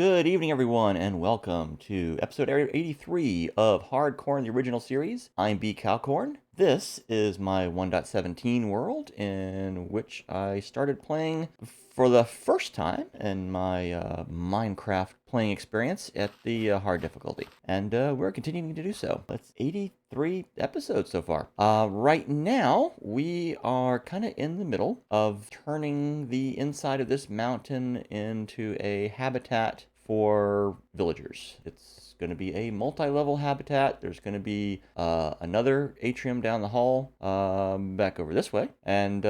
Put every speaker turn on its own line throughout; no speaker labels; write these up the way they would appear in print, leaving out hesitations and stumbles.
Good evening, everyone, and welcome to episode 83 of HardCorn, the original series. I'm BCowcorn. This is my 1.17 world in which I started playing for the first time in my Minecraft playing experience at the hard difficulty. And we're continuing to do so. That's 83 episodes so far. Right now, we are kind of in the middle of turning the inside of this mountain into a habitat for villagers. It's going to be a multi-level habitat. There's going to be another atrium down the hall back over this way. And,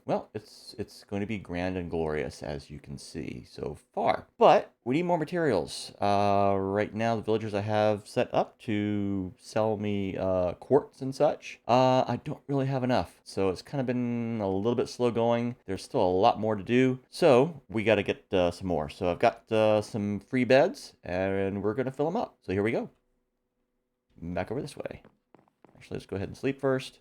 well, it's going to be grand and glorious, as you can see so far. But we need more materials. Right now, the villagers I have set up to sell me quartz and such, I don't really have enough. So it's kind of been a little bit slow going. There's still a lot more to do. So we got to get some more. So I've got some free beds, and we're going to fill them up. So here we go. Back over this way. Actually, let's go ahead and sleep first,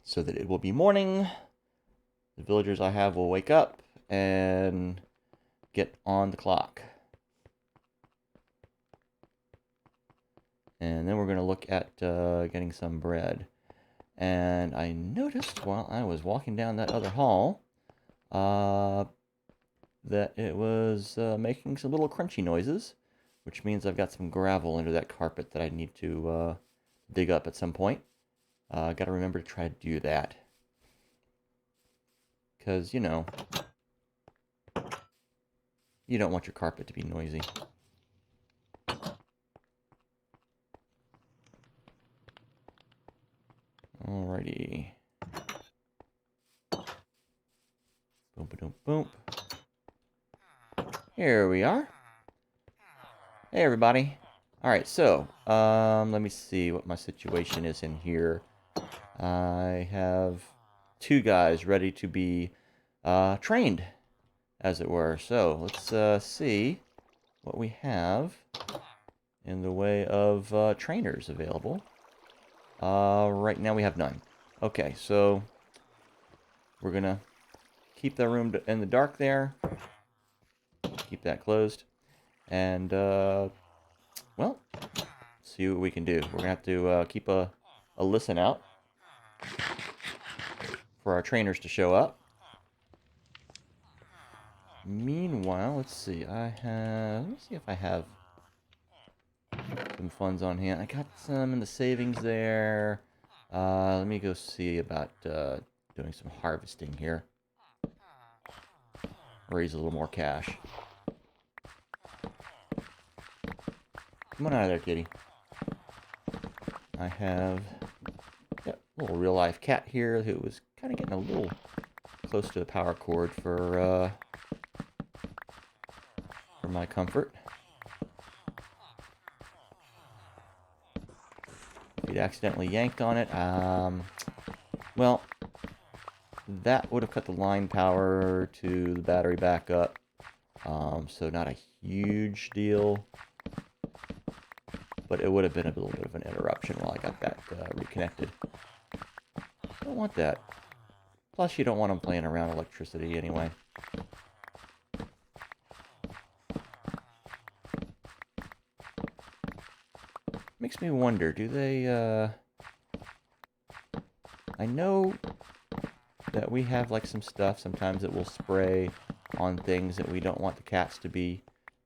so that it will be morning. The villagers I have will wake up and get on the clock. And then we're going to look at getting some bread. And I noticed while I was walking down that other hall that it was making some little crunchy noises, which means I've got some gravel under that carpet that I need to dig up at some point. Got to remember to try to do that. Because, you know, you don't want your carpet to be noisy. Alrighty. Boom, boom, boom. Here we are. Hey, everybody. Alright, so, let me see what my situation is in here. I have two guys ready to be trained, as it were. So, let's see what we have in the way of trainers available. Right now we have none. Okay, so we're gonna keep the room in the dark there. Keep that closed. And, well, see what we can do. We're gonna have to keep a listen out for our trainers to show up. Meanwhile, let's see. Let me see if I have some funds on hand. I got some in the savings there. Let me go see about doing some harvesting here. Raise a little more cash. Come on out of there, kitty. I have a little real-life cat here who was kind of getting a little close to the power cord for my comfort. If he'd accidentally yanked on it, well, that would have cut the line power to the battery back up. So not a huge deal. But it would have been a little bit of an interruption while I got that reconnected. Don't want that. Plus, you don't want them playing around electricity anyway. Makes me wonder, do they, I know that we have, like, some stuff sometimes that will spray on things that we don't want the cats to be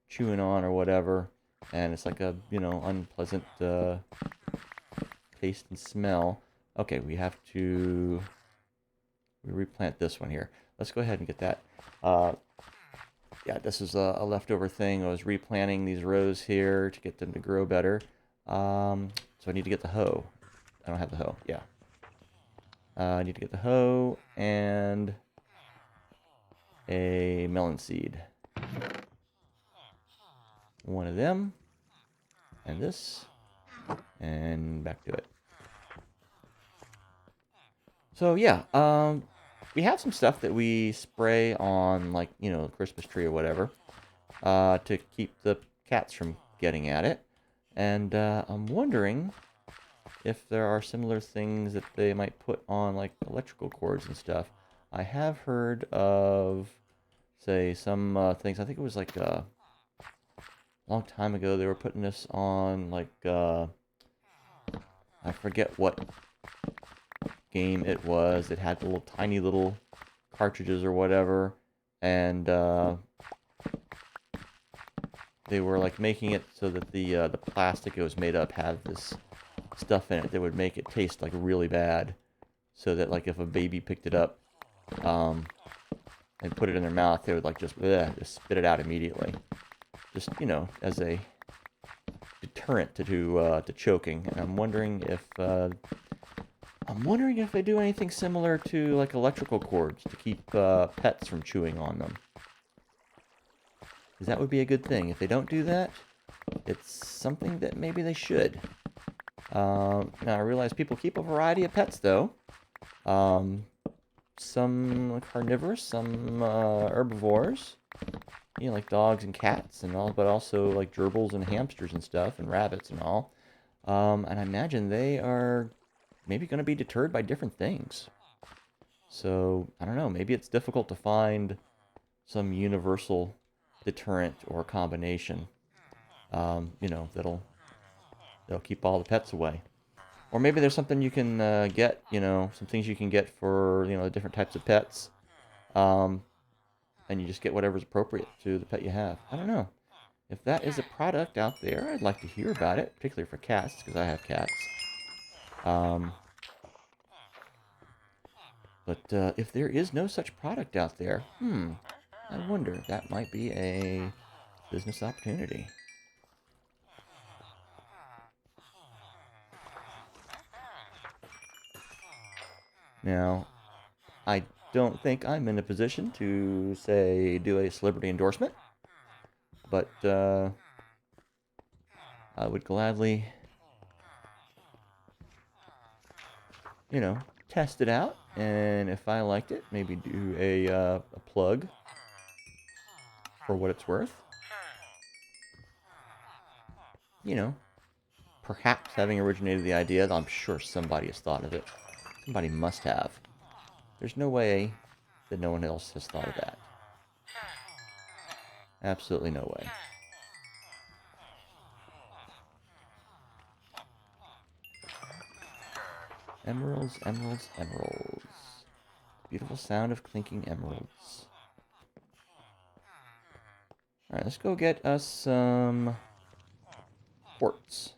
chewing on or whatever. And it's like a, you know, unpleasant taste and smell. Okay, we have to replant this one here. Let's go ahead and get that. Yeah, this is a leftover thing. I was replanting these rows here to get them to grow better. So I need to get the hoe. I don't have the hoe. Yeah. I need to get the hoe and a melon seed. One of them, and this, and back to it. So yeah, we have some stuff that we spray on, like, you know, the Christmas tree or whatever, to keep the cats from getting at it. And I'm wondering if there are similar things that they might put on, like, electrical cords and stuff. I have heard of say some things. I think it was like a long time ago they were putting this on like I forget what game it was. It had little tiny little cartridges or whatever, and they were like making it so that the plastic it was made of had this stuff in it that would make it taste like really bad, so that like if a baby picked it up and put it in their mouth, they would like just spit it out immediately, just as a deterrent to choking. And I'm wondering if they do anything similar to like electrical cords to keep pets from chewing on them. Because that would be a good thing. If they don't do that, it's something that maybe they should. Now I realize people keep a variety of pets though. Some carnivorous, some herbivores. Like dogs and cats and all, but also like gerbils and hamsters and stuff and rabbits and all. And I imagine they are maybe going to be deterred by different things. So, I don't know, maybe it's difficult to find some universal deterrent or combination, that'll keep all the pets away. Or maybe there's something you can get, some things you can get for, different types of pets. And you just get whatever's appropriate to the pet you have. I don't know. If that is a product out there, I'd like to hear about it, particularly for cats, because I have cats. But if there is no such product out there, I wonder, that might be a business opportunity. Now, I don't think I'm in a position to, say, do a celebrity endorsement, but I would gladly, test it out, and if I liked it, maybe do a plug for what it's worth. Perhaps having originated the idea, I'm sure somebody has thought of it. Somebody must have. There's no way that no one else has thought of that. Absolutely no way. Emeralds, emeralds, emeralds. Beautiful sound of clinking emeralds. Alright, let's go get us some quartz.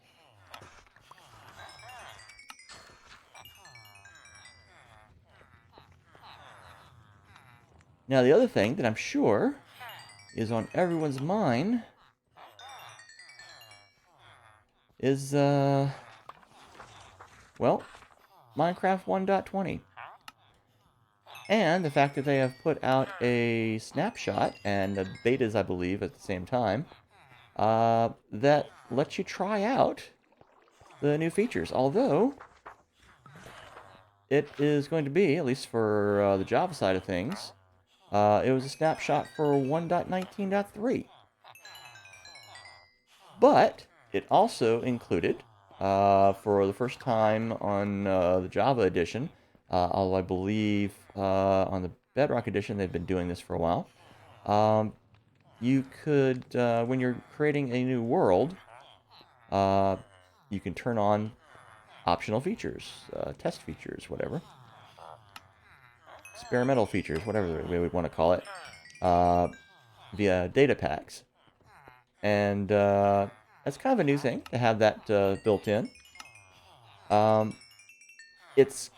Now, the other thing that I'm sure is on everyone's mind is, well, Minecraft 1.20. And the fact that they have put out a snapshot, and the betas, I believe, at the same time, that lets you try out the new features. Although, it is going to be, at least for the Java side of things, it was a snapshot for 1.19.3. But it also included, for the first time on the Java edition, although I believe on the Bedrock edition they've been doing this for a while, you could, when you're creating a new world, you can turn on optional features, test features, whatever. Experimental features, whatever we would want to call it, via data packs. And that's kind of a new thing to have that built in. It's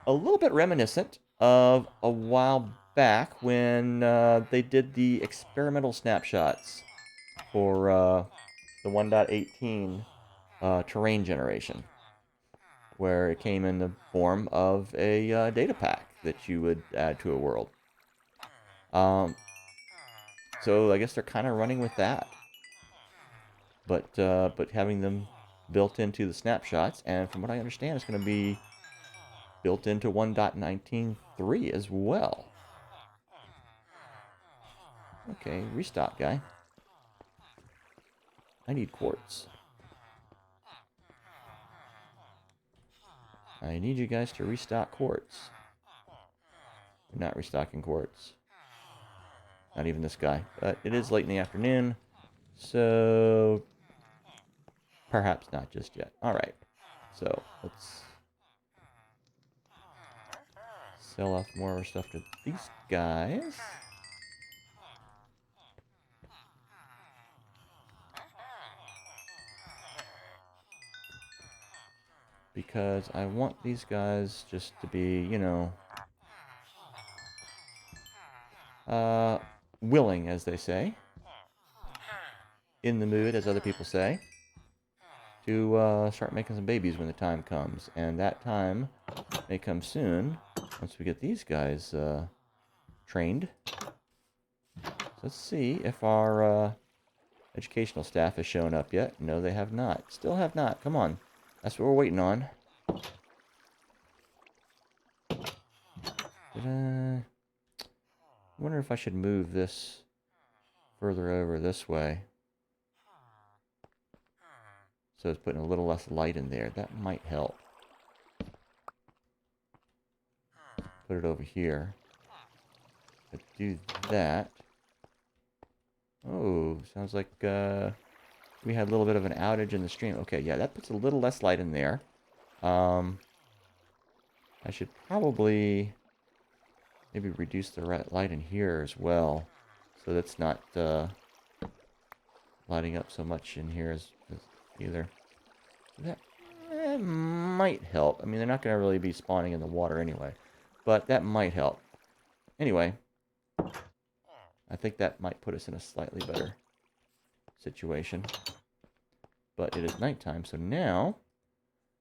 a little bit reminiscent of a while back when they did the experimental snapshots for the 1.18 terrain generation, where it came in the form of a data pack that you would add to a world. So I guess they're kind of running with that, but having them built into the snapshots, and from what I understand, it's going to be built into 1.19.3 as well. Okay, restock, guy. I need quartz. I need you guys to restock quartz. You're not restocking quartz. Not even this guy. But it is late in the afternoon, so perhaps not just yet. Alright, so let's sell off more of our stuff to these guys. Because I want these guys just to be, you know, willing, as they say. In the mood, as other people say. To start making some babies when the time comes. And that time may come soon, once we get these guys trained. So let's see if our educational staff has shown up yet. No, they have not. Still have not. Come on. That's what we're waiting on. I wonder if I should move this further over this way. So it's putting a little less light in there. That might help. Put it over here. But do that. Oh, sounds like we had a little bit of an outage in the stream. Okay, yeah, that puts a little less light in there. I should probably maybe reduce the light in here as well, so that's not lighting up so much in here as either. That might help. I mean, they're not going to really be spawning in the water anyway, but that might help. Anyway, I think that might put us in a slightly better situation. But it is nighttime, so now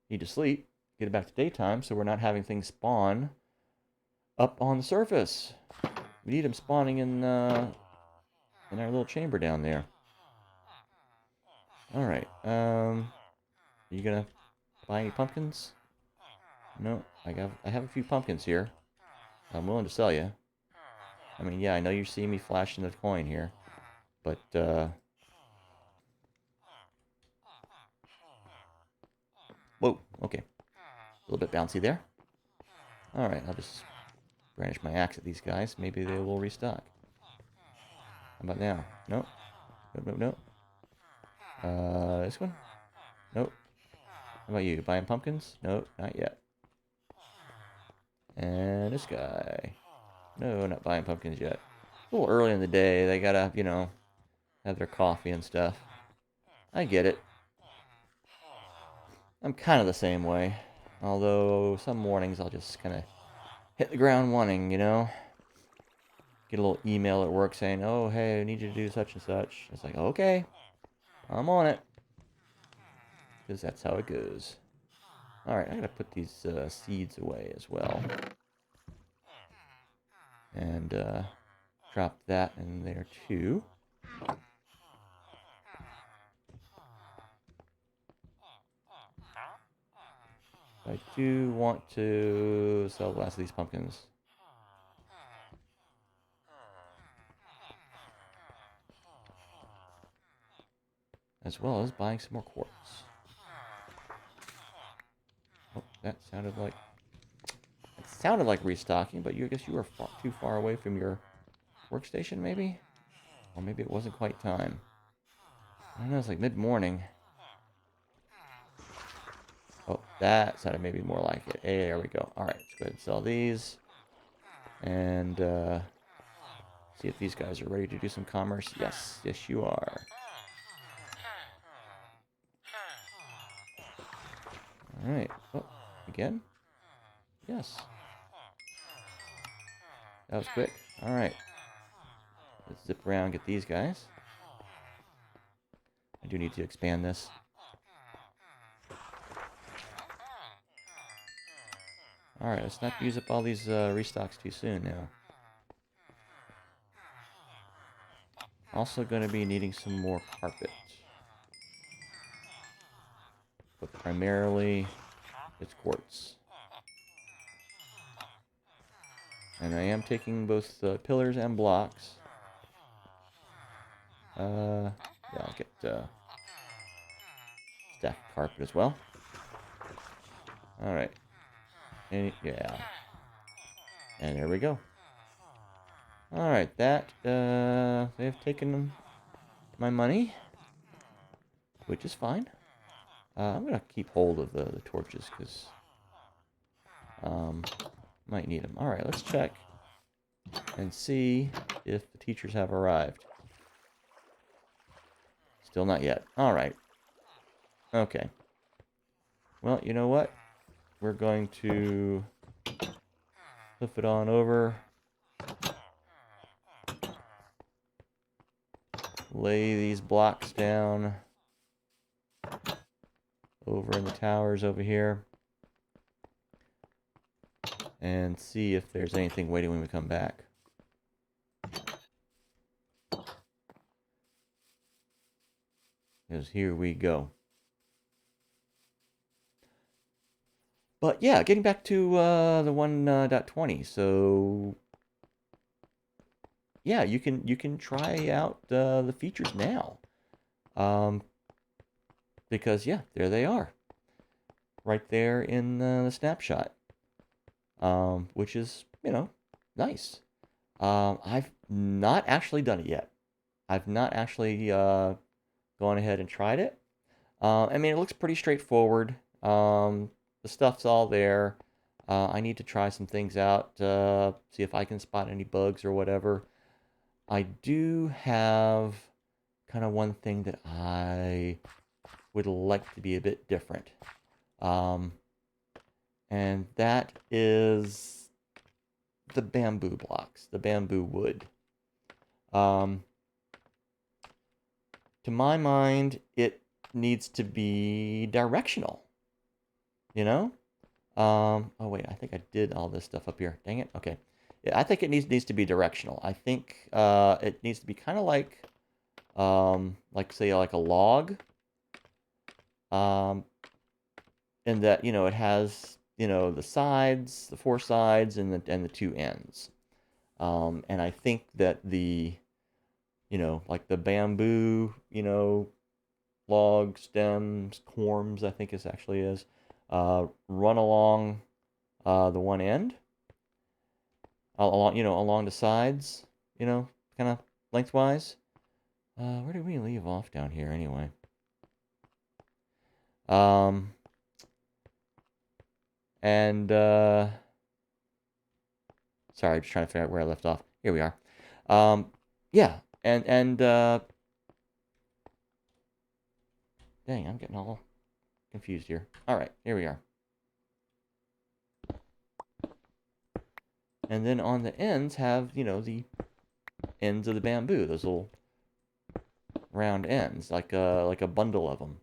need to sleep, get it back to daytime, so we're not having things spawn up on the surface. We need them spawning in our little chamber down there. All right. Are you gonna buy any pumpkins? No, I have a few pumpkins here. I'm willing to sell you. I mean, yeah, I know you see me flashing the coin here, but whoa, okay, a little bit bouncy there. All right, I'll just brandish my axe at these guys. Maybe they will restock. How about now? Nope. Nope, nope, nope. This one? Nope. How about you? Buying pumpkins? Nope, not yet. And this guy. No, not buying pumpkins yet. A little early in the day. They gotta, you know, have their coffee and stuff. I get it. I'm kind of the same way. Although some mornings I'll just kind of hit the ground running, you know? Get a little email at work saying, oh, hey, I need you to do such and such. It's like, okay, I'm on it. Because that's how it goes. Alright, I gotta put these seeds away as well. And drop that in there too. I do want to sell the last of these pumpkins. As well as buying some more quartz. Oh, that sounded like... It sounded like restocking, but I guess you were too far away from your workstation, maybe? Or maybe it wasn't quite time. I don't know, it's like mid-morning. Oh, that sounded maybe more like it. Hey, there we go. Alright, let's go ahead and sell these. And, see if these guys are ready to do some commerce. Yes, yes you are. Alright. Oh, again? Yes. That was quick. Alright. Let's zip around, get these guys. I do need to expand this. Alright, let's not use up all these restocks too soon now. Also going to be needing some more carpet. But primarily, it's quartz. And I am taking both pillars and blocks. Yeah, I'll get stack of carpet as well. Alright. Yeah. And there we go. Alright, they've taken my money, which is fine. I'm gonna keep hold of the torches, because, might need them. Alright, let's check and see if the teachers have arrived. Still not yet. Alright. Okay. Well, you know what? We're going to flip it on over. Lay these blocks down over in the towers over here. And see if there's anything waiting when we come back. Because here we go. But yeah, getting back to the 1.20. So yeah, you can try out the features now. Because yeah, there they are, right there in the snapshot. Which is, nice. I've not actually done it yet. I've not actually gone ahead and tried it. I mean, it looks pretty straightforward. The stuff's all there. I need to try some things out, see if I can spot any bugs or whatever. I do have kind of one thing that I would like to be a bit different. And that is the bamboo blocks, the bamboo wood. To my mind, it needs to be directional, you know? Oh wait, I think I did all this stuff up here. Dang it. Okay. Yeah, I think it needs to be directional. I think it needs to be kind of like say like a log. In that, it has, the sides, the four sides and the two ends. And I think that like the bamboo, log stems, corms, I think it actually is, run along the one end, along the sides, kind of lengthwise. Where did we leave off down here anyway? And sorry, I'm just trying to figure out where I left off. Here we are. Yeah, and dang, I'm getting all confused here. All right, here we are. And then on the ends have, the ends of the bamboo, those little round ends, like a bundle of them.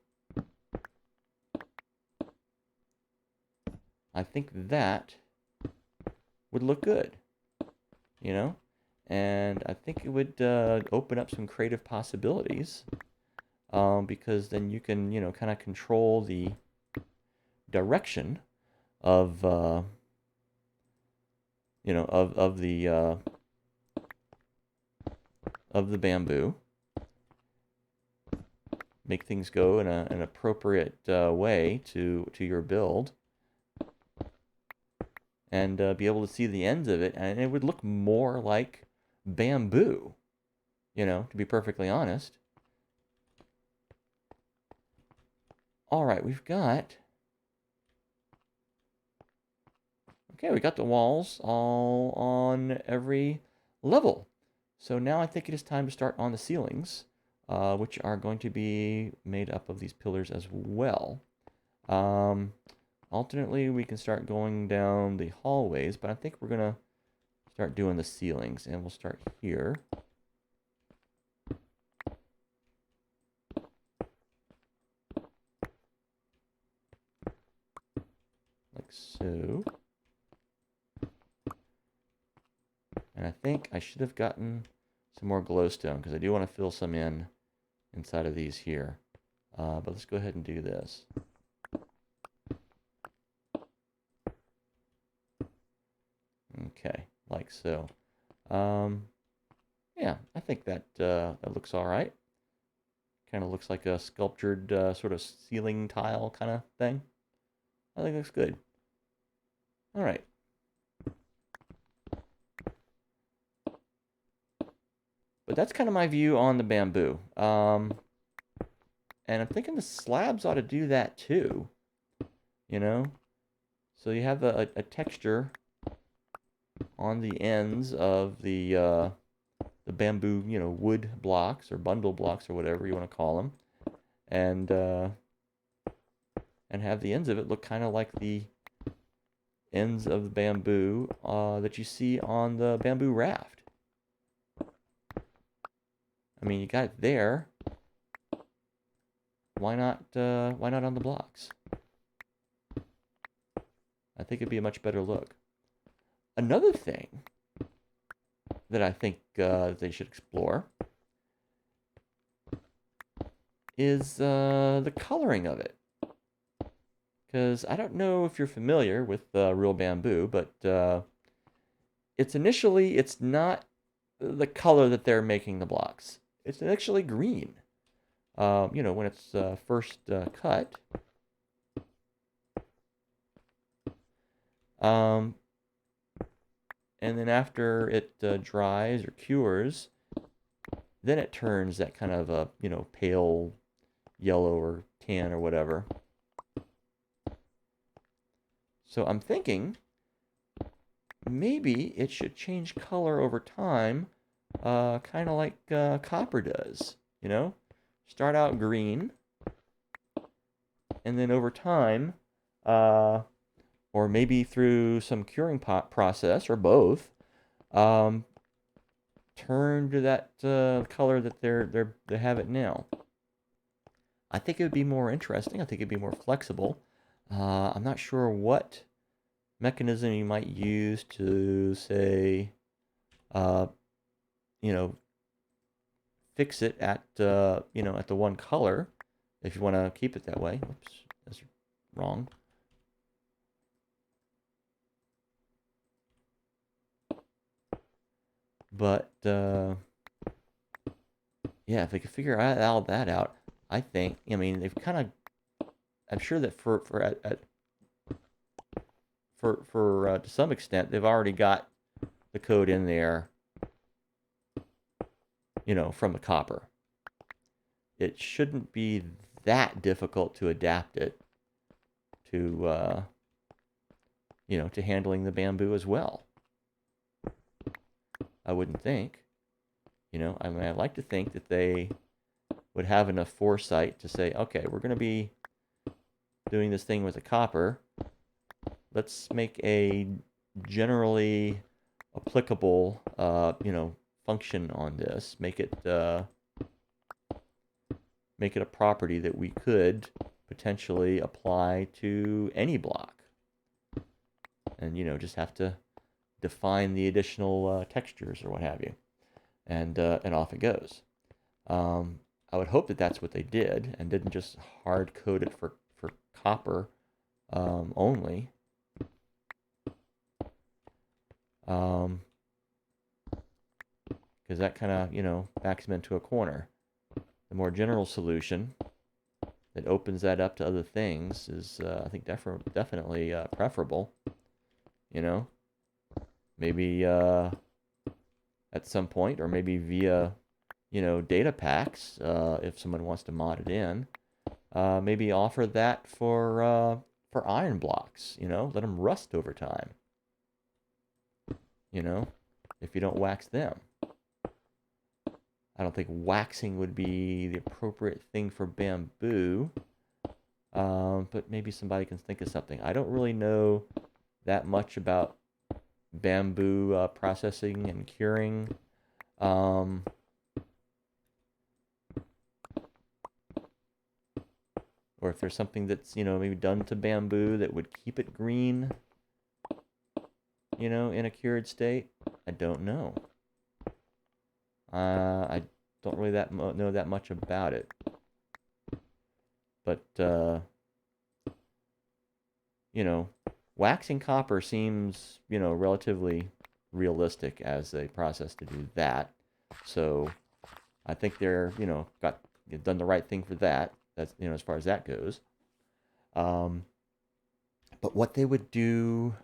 I think that would look good, and I think it would open up some creative possibilities, because then you can, kind of control the direction of, of the bamboo, make things go in an appropriate way to your build, and be able to see the ends of it, and it would look more like bamboo, to be perfectly honest. All right, we got the walls all on every level. So now I think it is time to start on the ceilings, which are going to be made up of these pillars as well. Alternately, we can start going down the hallways, but I think we're going to start doing the ceilings, and we'll start here. Like so. And I think I should have gotten some more glowstone, because I do want to fill some inside of these here. But let's go ahead and do this. Okay, like so. Yeah, I think that looks all right. Kind of looks like a sculptured sort of ceiling tile kind of thing. I think it looks good. All right. But that's kind of my view on the bamboo. And I'm thinking the slabs ought to do that too, you know? So you have a texture on the ends of the bamboo, wood blocks or bundle blocks or whatever you want to call them, and have the ends of it look kind of like the ends of the bamboo that you see on the bamboo raft. I mean, you got it there. Why not on the blocks? I think it'd be a much better look. Another thing that I think they should explore is the coloring of it. Because I don't know if you're familiar with real bamboo, but it's not the color that they're making the blocks. It's actually green. When it's first cut. And then after it dries or cures, then it turns that kind of a, pale yellow or tan or whatever. So I'm thinking maybe it should change color over time, kind of like copper does, Start out green, and then over time, or maybe through some curing process, or both, turn to that color that they have it now. I think it would be more interesting. I think it'd be more flexible. I'm not sure what mechanism you might use to say, fix it at at the one color, if you want to keep it that way. Oops, that's wrong. But yeah, if they could figure all that out, I think. I mean, they've kind of. I'm sure that for to some extent, they've already got the code in there, from the copper. It shouldn't be that difficult to adapt it to, to handling the bamboo as well. I wouldn't think. I mean, I'd like to think that they would have enough foresight to say, okay, we're going to be doing this thing with the copper. Let's make a generally applicable, function on this. Make it a property that we could potentially apply to any block, and just have to define the additional textures or what have you, and off it goes. I would hope that that's what they did and didn't just hard code it for copper only. Because that kind of, backs them into a corner. The more general solution that opens that up to other things is, I think, definitely preferable. Maybe at some point, or maybe via, data packs, if someone wants to mod it in. Maybe offer that for iron blocks. Let them rust over time. If you don't wax them. I don't think waxing would be the appropriate thing for bamboo, but maybe somebody can think of something. I don't really know that much about bamboo processing and curing. Or if there's something that's, maybe done to bamboo that would keep it green, in a cured state. I don't know. I don't really know that much about it. But, waxing copper seems, relatively realistic as a process to do that. So I think they're, done the right thing for that. That's, as far as that goes. But what they would do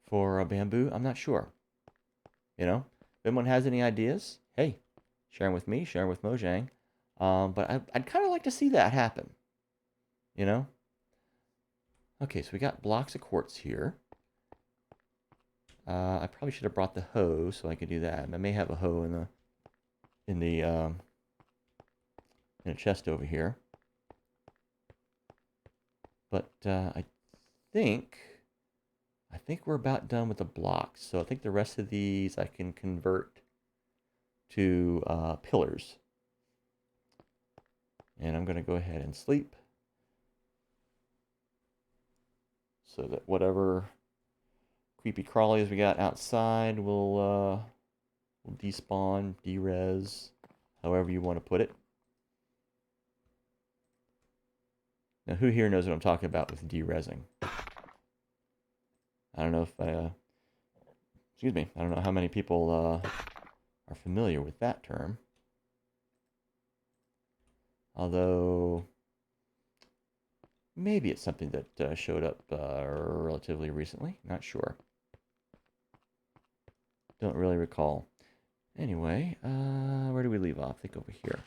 for a bamboo, I'm not sure. If anyone has any ideas, hey, sharing with me, sharing with Mojang. But I'd kind of like to see that happen, you know? Okay, so we got blocks of quartz here. I probably should have brought the hoe so I could do that. I may have a hoe in a chest over here. But think I think we're about done with the blocks. So I think the rest of these I can convert to pillars. And I'm going to go ahead and sleep so that whatever creepy crawlies we got outside will despawn, derez, however you want to put it. Now, who here knows what I'm talking about with derezing? I don't know if excuse me, I don't know how many people are familiar with that term. Although, maybe it's something that showed up relatively recently. Not sure. Don't really recall. Anyway, where do we leave off? I think over here.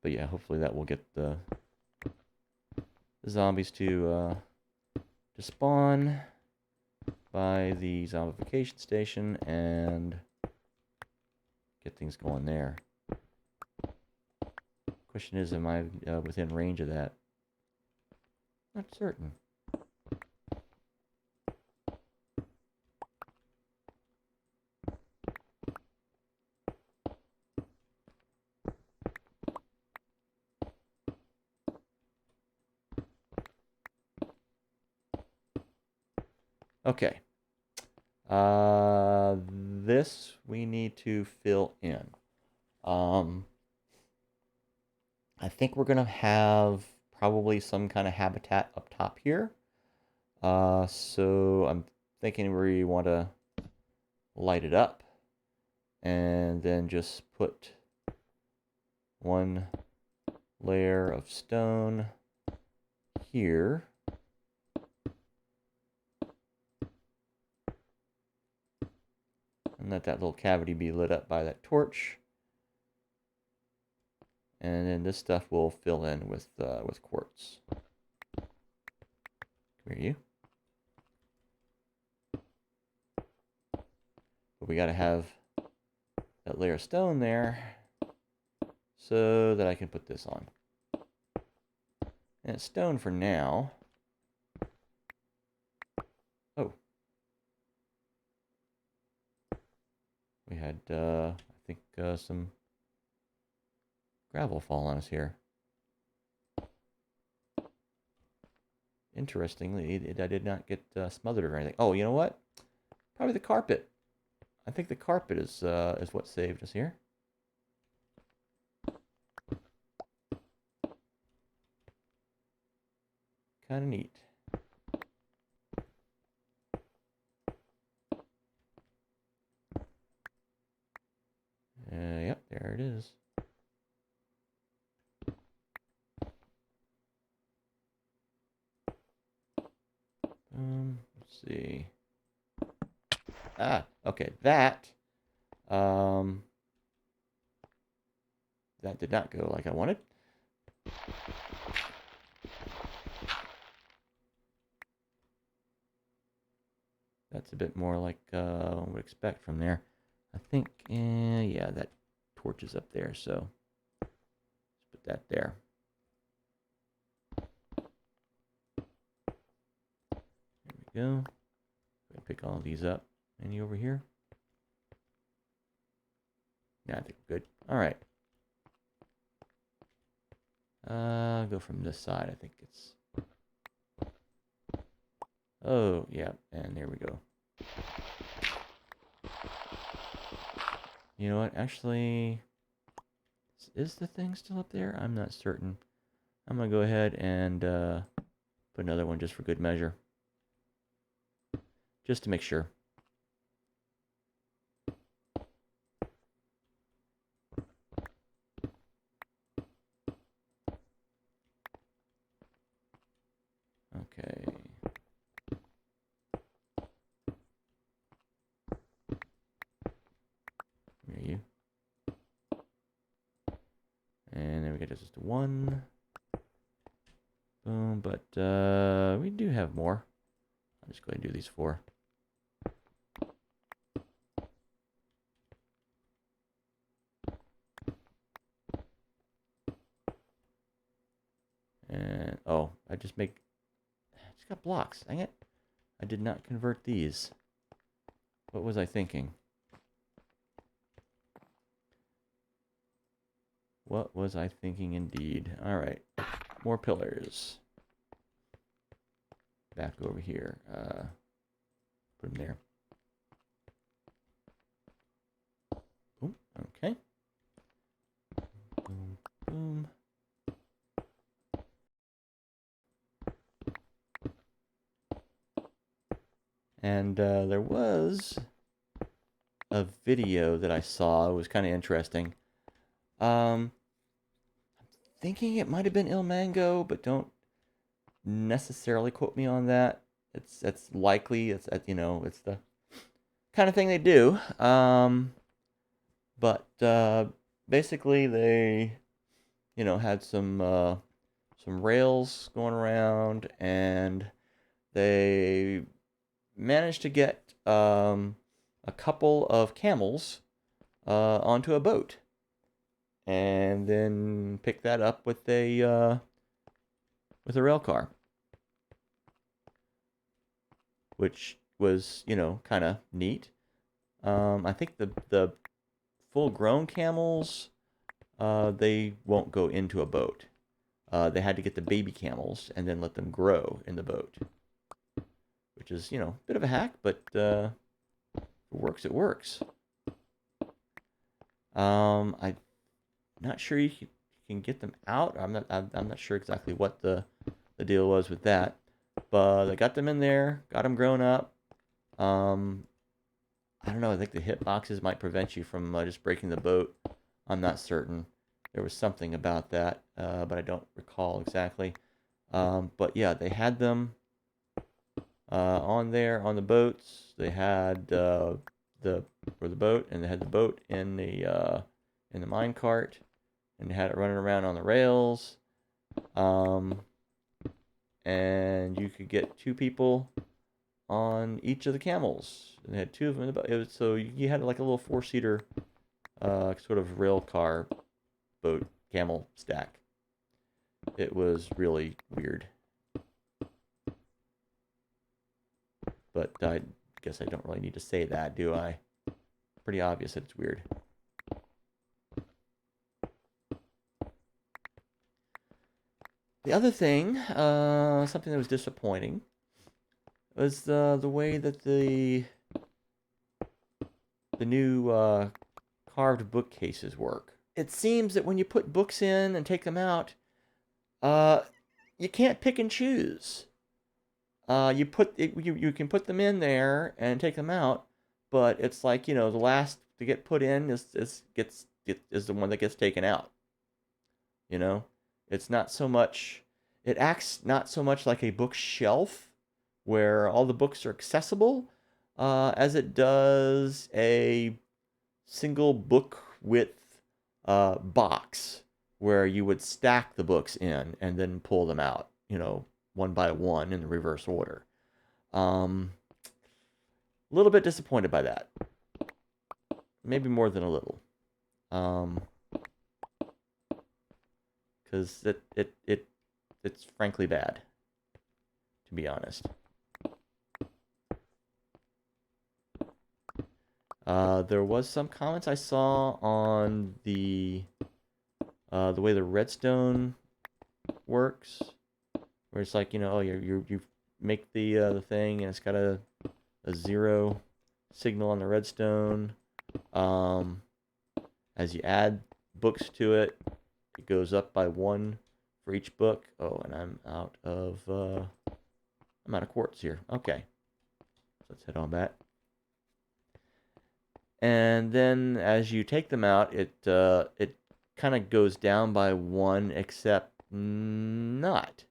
But yeah, hopefully that will get the zombies to spawn by the Zombification Station and get things going there. Question is, am I within range of that? Not certain. Okay. This we need to fill in. I think we're going to have probably some kind of habitat up top here. So I'm thinking we want to light it up and then just put one layer of stone here. And let that little cavity be lit up by that torch. And then this stuff will fill in with quartz. Come here, you. But we got to have that layer of stone there so that I can put this on. And it's stone for now. Oh. We had, I think, some gravel fall on us here. Interestingly, I did not get smothered or anything. Oh, you know what? Probably the carpet. I think the carpet is what saved us here. Kind of neat. Yep, there it is. Let's see. Ah, okay, that did not go like I wanted. That's a bit more like one would expect from there. I think, yeah, that torch is up there, so let's put that there. There we go. Pick all of these up. Any over here? Yeah, I think we're good. All right. Go from this side. I think it's... Oh, yeah, and there we go. You know what? Actually, is the thing still up there? I'm not certain. I'm going to go ahead and put another one just for good measure. Just to make sure. because it's one. Boom, but we do have more. I'll just go ahead and do these 4. And oh, I just got blocks. Dang it! I did not convert these. What was I thinking? What was I thinking indeed? All right, more pillars. Back over here. Put them there. Boom. Okay. Boom. Boom. And there was a video that I saw. It was kind of interesting. I'm thinking it might have been Il Mango, but don't necessarily quote me on that. It's likely. It's it's the kind of thing they do. But basically they had some rails going around, and they managed to get a couple of camels onto a boat, and then pick that up with a rail car, which was kind of neat. I think the full-grown camels they won't go into a boat. They had to get the baby camels and then let them grow in the boat, which is a bit of a hack, but if it works, it works. I'm not sure you can get them out. I'm not sure exactly what the deal was with that, but I got them in there, got them grown up. I don't know. I think the hit boxes might prevent you from just breaking the boat. I'm not certain. There was something about that, but I don't recall exactly. But yeah, they had them on there on the boats. They had the boat, and they had the boat in the mine cart, and they had it running around on the rails. And you could get 2 people on each of the camels, and they had 2 of them in the boat. So you had like a little 4-seater sort of rail car boat camel stack. It was really weird, but I guess I don't really need to say that, do I? Pretty obvious that it's weird. The other thing, something that was disappointing, was the way that the new carved bookcases work. It seems that when you put books in and take them out, you can't pick and choose. You can put them in there and take them out, but it's like the last to get put in is the one that gets taken out. It's not so much. It acts not so much like a bookshelf where all the books are accessible, as it does a single book width box where you would stack the books in and then pull them out, one by one in the reverse order. A little bit disappointed by that. Maybe more than a little. Because it's frankly bad, to be honest. There was some comments I saw on the way the redstone works, where it's like oh you make the thing and it's got a 0 signal on the redstone. As you add books to it, it goes up by 1 for each book. Oh, and I'm out of quartz here. Okay, let's head on back. And then as you take them out, it kind of goes down by 1, except not.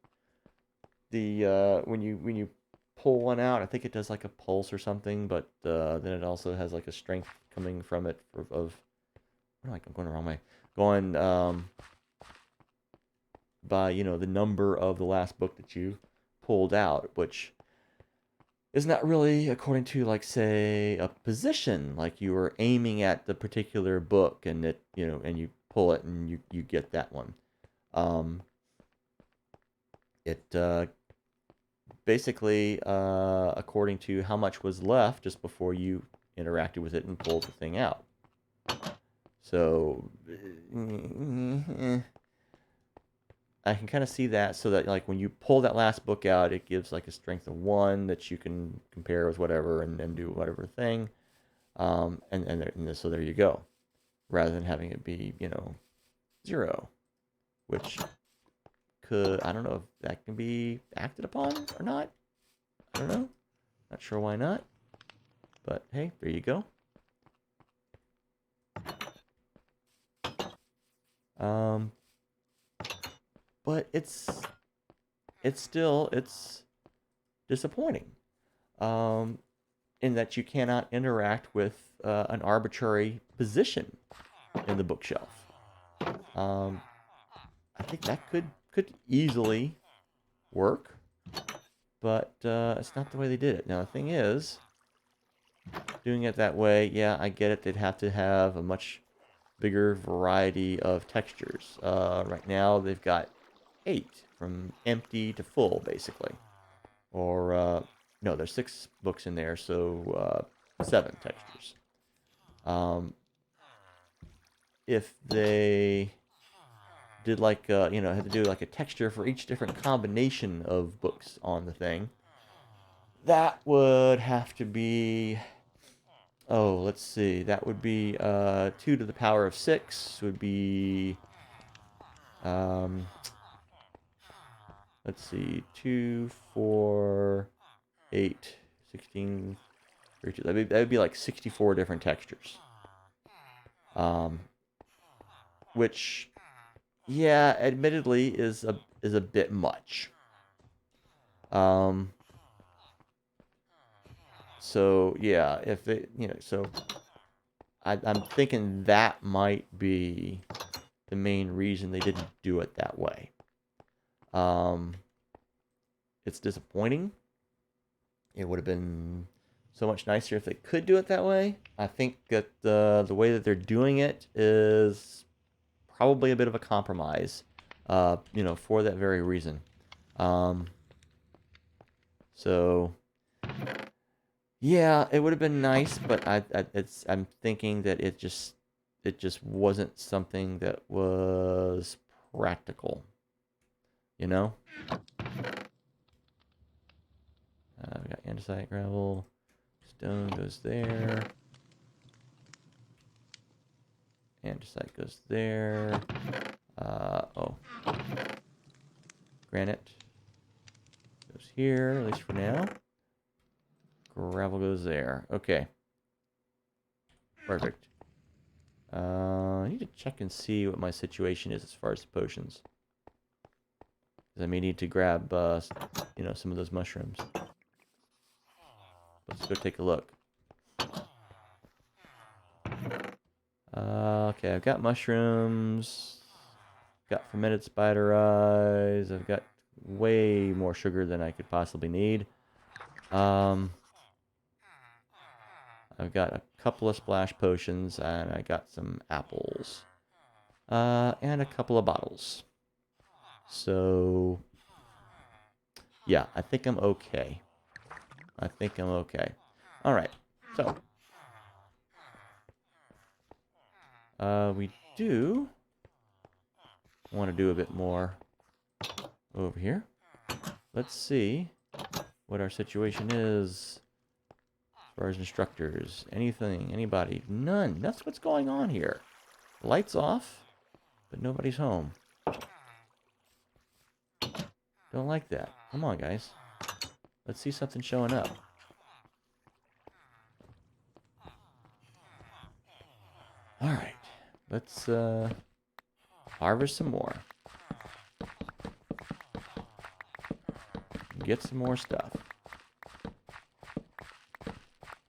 When you pull one out, I think it does like a pulse or something, but then it also has like a strength coming from it of I'm going the wrong way. Going by, the number of the last book that you pulled out, which is not really according to, like, say, a position, like you were aiming at the particular book and it, and you pull it and you get that one. It basically, according to how much was left just before you interacted with it and pulled the thing out. So, I can kind of see that, so that, like, when you pull that last book out, it gives, like, a strength of 1 that you can compare with whatever and do whatever thing. And so there you go. Rather than having it be, 0, which I don't know if that can be acted upon or not. I don't know. Not sure why not. But hey, there you go. But it's still disappointing. In that you cannot interact with an arbitrary position in the bookshelf. I think that could easily work, but it's not the way they did it. Now, the thing is, doing it that way, yeah, I get it. They'd have to have a much bigger variety of textures. Right now, they've got 8, from empty to full, basically. Or, no, there's 6 books in there, so 7 textures. If they did, like, had to do like a texture for each different combination of books on the thing, that would have to be, oh, let's see, that would be 2 to the power of 6 would be, let's see, 2, 4, 8, 16, 32. That would be like 64 different textures. Which, yeah, admittedly is a bit much. So yeah, if it, so I'm thinking that might be the main reason they didn't do it that way. It's disappointing. It would have been so much nicer if they could do it that way. I think that the way that they're doing it is probably a bit of a compromise, for that very reason. So yeah, it would have been nice, but I'm thinking that it just wasn't something that was practical. We got andesite, gravel, stone goes there, andesite goes there. Granite goes here, at least for now. Gravel goes there. Okay. Perfect. I need to check and see what my situation is as far as the potions. Because I may need to grab, some of those mushrooms. Let's go take a look. Okay, I've got mushrooms. Got fermented spider eyes. I've got way more sugar than I could possibly need. I've got a couple of splash potions, and I got some apples. And a couple of bottles. So, yeah, I think I'm okay. Alright, so. We do want to do a bit more over here. Let's see what our situation is as far as instructors. Anything, anybody? None. That's what's going on here. Lights off, but nobody's home. Don't like that. Come on, guys. Let's see something showing up. Alright. Let's harvest some more. Get some more stuff.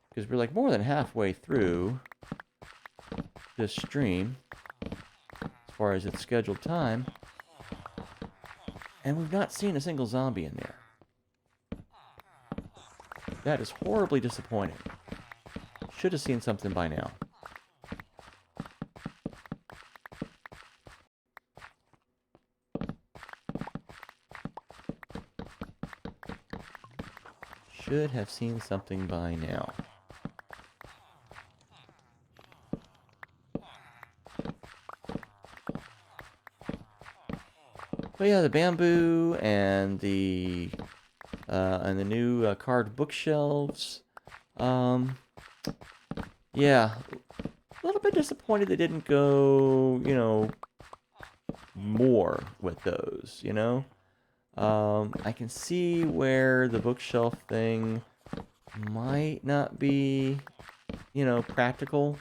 Because we're like more than halfway through this stream as far as its scheduled time. And we've not seen a single zombie in there. That is horribly disappointing. Should have seen something by now. Should have seen something by now. But yeah, the bamboo and the new carved bookshelves. Yeah, a little bit disappointed they didn't go, more with those, I can see where the bookshelf thing might not be, practical,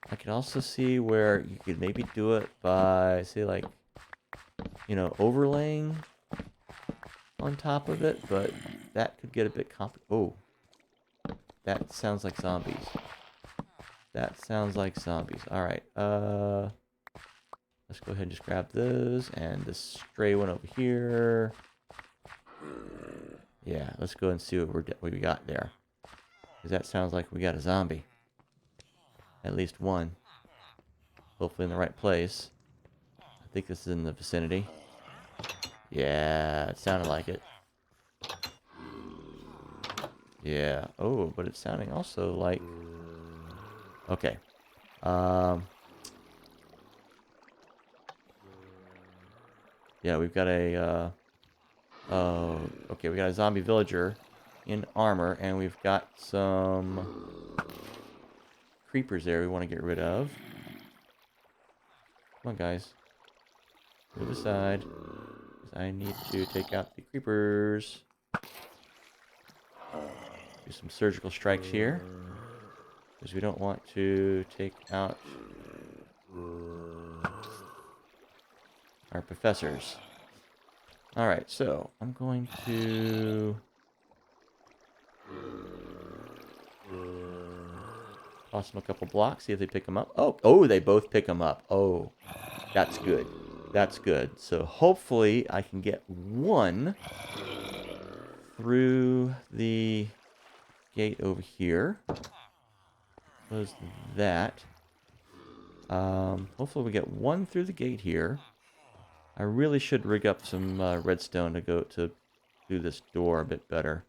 I could also see where you could maybe do it by, say, like, overlaying on top of it, but that could get a bit complicated. Oh, that sounds like zombies. That sounds like zombies. Alright, let's go ahead and just grab those, and this stray one over here. Yeah, let's go and see what we got there. Because that sounds like we got a zombie. At least one. Hopefully in the right place. I think this is in the vicinity. Yeah, it sounded like it. Yeah. Oh, but it's sounding also like... Okay. Yeah, we've got a... okay, we got a zombie villager in armor, and we've got some creepers there we want to get rid of. Come on, guys. Move aside. I need to take out the creepers. Do some surgical strikes here. Because we don't want to take out our professors. Alright, so I'm going to toss them a couple blocks, see if they pick them up. Oh, they both pick them up. Oh, that's good. That's good. So hopefully I can get one through the gate over here. Close that. Hopefully we get one through the gate here. I really should rig up some redstone to go to do this door a bit better.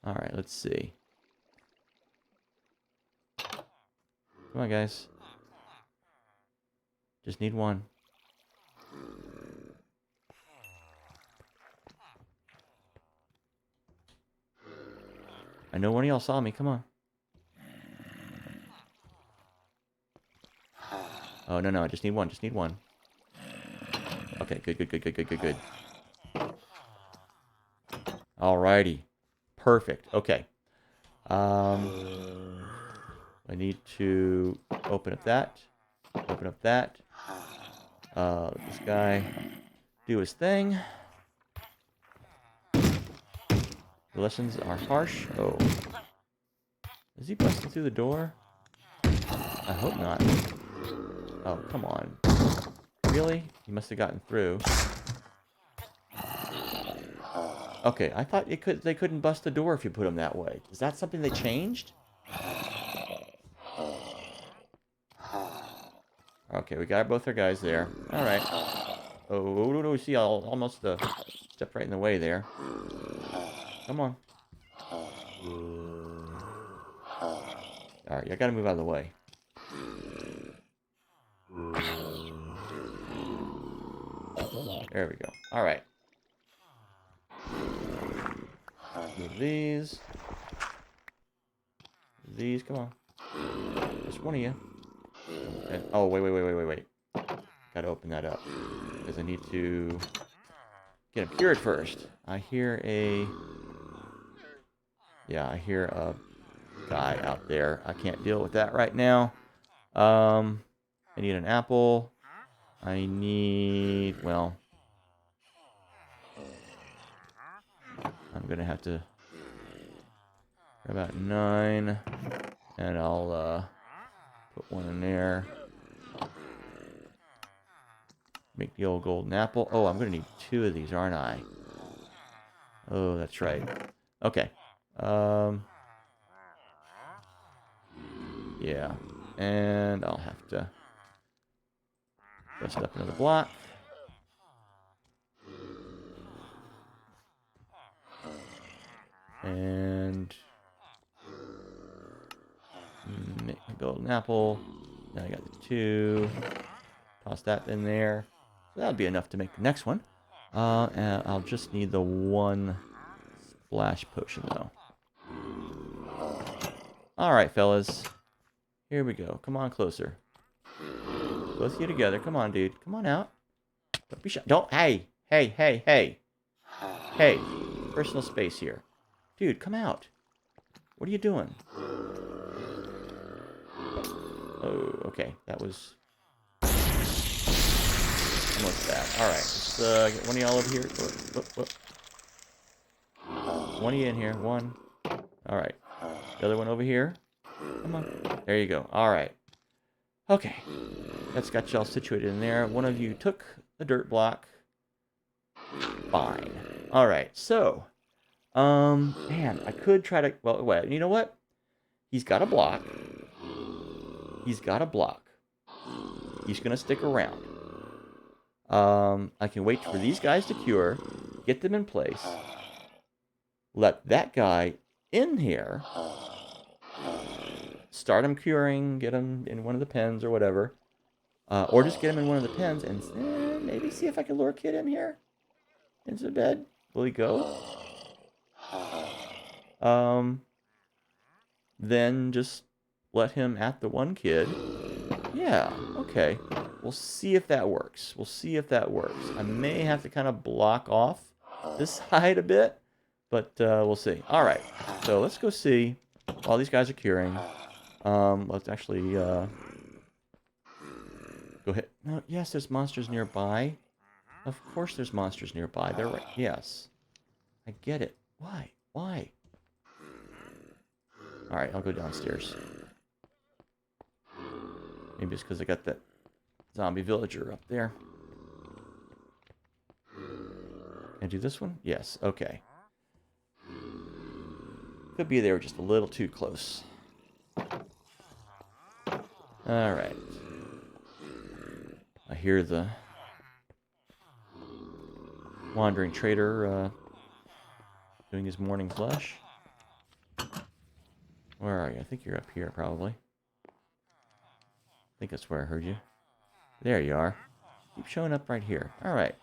Alright, let's see. Come on, guys. Just need one. I know one of y'all saw me. Come on. Oh, no, I just need one. Just need one. Okay, good. Alrighty. Perfect. Okay. I need to open up that. Open up that. This guy do his thing. The lessons are harsh. Oh. Is he busting through the door? I hope not. Oh, come on. Really? He must have gotten through. Okay, I thought they couldn't bust the door if you put them that way. Is that something they changed? Okay, we got both our guys there. Alright. Oh, see, I almost stepped right in the way there. Come on. Alright, I gotta move out of the way. There we go. Alright. Move these. These, come on. Just one of you. And, oh, wait. Gotta open that up. Because I need to get them cured first. I hear a... Yeah, I hear a guy out there. I can't deal with that right now. I need an apple. I need... Well... I'm gonna have to... About 9. And I'll, put one in there. Make the old golden apple. Oh, I'm going to need 2 of these, aren't I? Oh, that's right. Okay. Yeah. And I'll have to dust up another block. And make a golden apple. Now I got the 2. Toss that in there. So that'll be enough to make the next one. And I'll just need the 1 splash potion, though. Alright, fellas. Here we go. Come on closer. Both of you together. Come on, dude. Come on out. Don't be shy. Don't. Hey. Hey, hey, hey. Hey. Personal space here. Dude, come out. What are you doing? Oh, okay. That was almost bad. Alright. Let's get one of y'all over here. One of you in here. 1. Alright. The other one over here. Come on. There you go. Alright. Okay. That's got y'all situated in there. One of you took the dirt block. Fine. Alright, so. Man, I could try to... Well, wait, you know what? He's got a block. He's got a block. He's going to stick around. I can wait for these guys to cure. Get them in place. Let that guy in here. Start him curing. Get him in one of the pens or whatever. Or just get him in one of the pens and maybe see if I can lure Kid in here. Into the bed. Will he go? Then just let him at the 1 kid. Yeah, okay. We'll see if that works. We'll see if that works. I may have to kind of block off this side a bit, but we'll see. Alright, so let's go see while these guys are curing. Let's actually go ahead. No, yes, there's monsters nearby. Of course there's monsters nearby. They're right. Yes. I get it. Why? Why? Alright, I'll go downstairs. Maybe it's because I got that zombie villager up there. Can I do this one? Yes. Okay. Could be they were just a little too close. Alright. I hear the wandering trader doing his morning flush. Where are you? I think you're up here, probably. I think that's where I heard you. There you are. Keep showing up right here. Alright.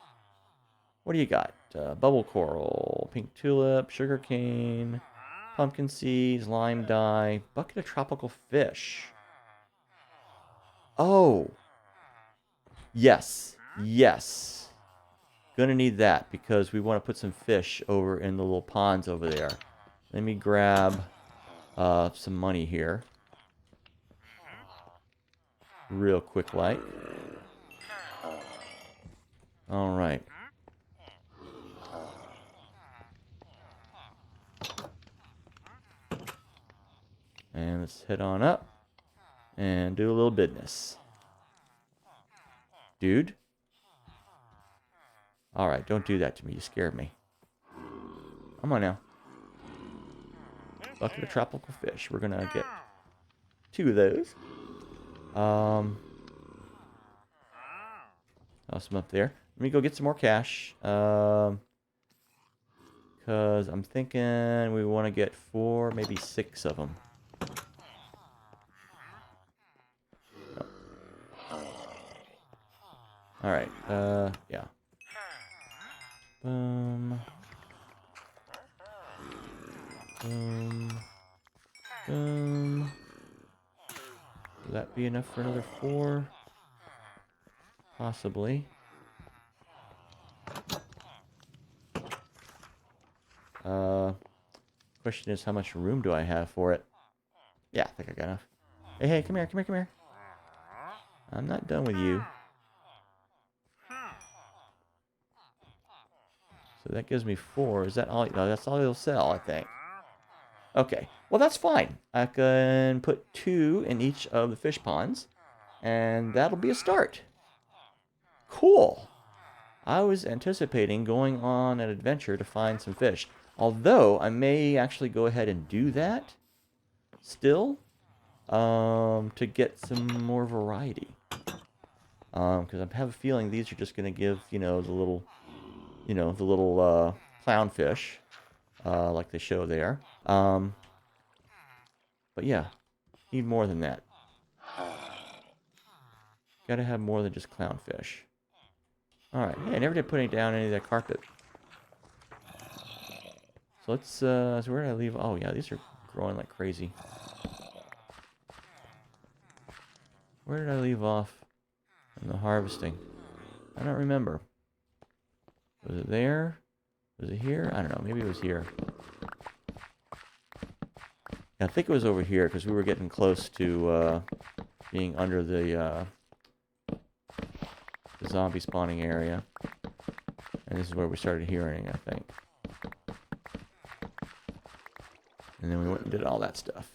What do you got? Bubble coral, pink tulip, sugar cane, pumpkin seeds, lime dye, bucket of tropical fish. Oh! Yes. Yes. Gonna need that because we want to put some fish over in the little ponds over there. Let me grab some money here. Real quick like. Alright. And let's head on up and do a little business. Dude? Alright, don't do that to me. You scared me. Come on now. Bucket of tropical fish. We're gonna get 2 of those. Toss them up there. Let me go get some more cash. Because I'm thinking we want to get 4, maybe 6 of them. Alright, yeah. Boom. Boom. Boom. Will that be enough for another 4? Possibly. Question is, how much room do I have for it? Yeah, I think I got enough. Hey, hey, come here, come here, come here. I'm not done with you. So that gives me 4. Is that all? No, that's all he'll sell, I think. Okay. Well, that's fine. I can put 2 in each of the fish ponds. And that'll be a start. Cool. I was anticipating going on an adventure to find some fish. Although, I may actually go ahead and do that still, to get some more variety. Because I have a feeling these are just going to give, the little clownfish, like they show there. But yeah, need more than that. Gotta have more than just clownfish. Alright, hey, I never did putting down any of that carpet. So let's, so where did I leave? Oh yeah, these are growing like crazy. Where did I leave off in the harvesting? I don't remember. Was it there? Was it here? I don't know, maybe it was here. Yeah, I think it was over here, because we were getting close to, being under the zombie spawning area. And this is where we started hearing, I think. And then we went and did all that stuff.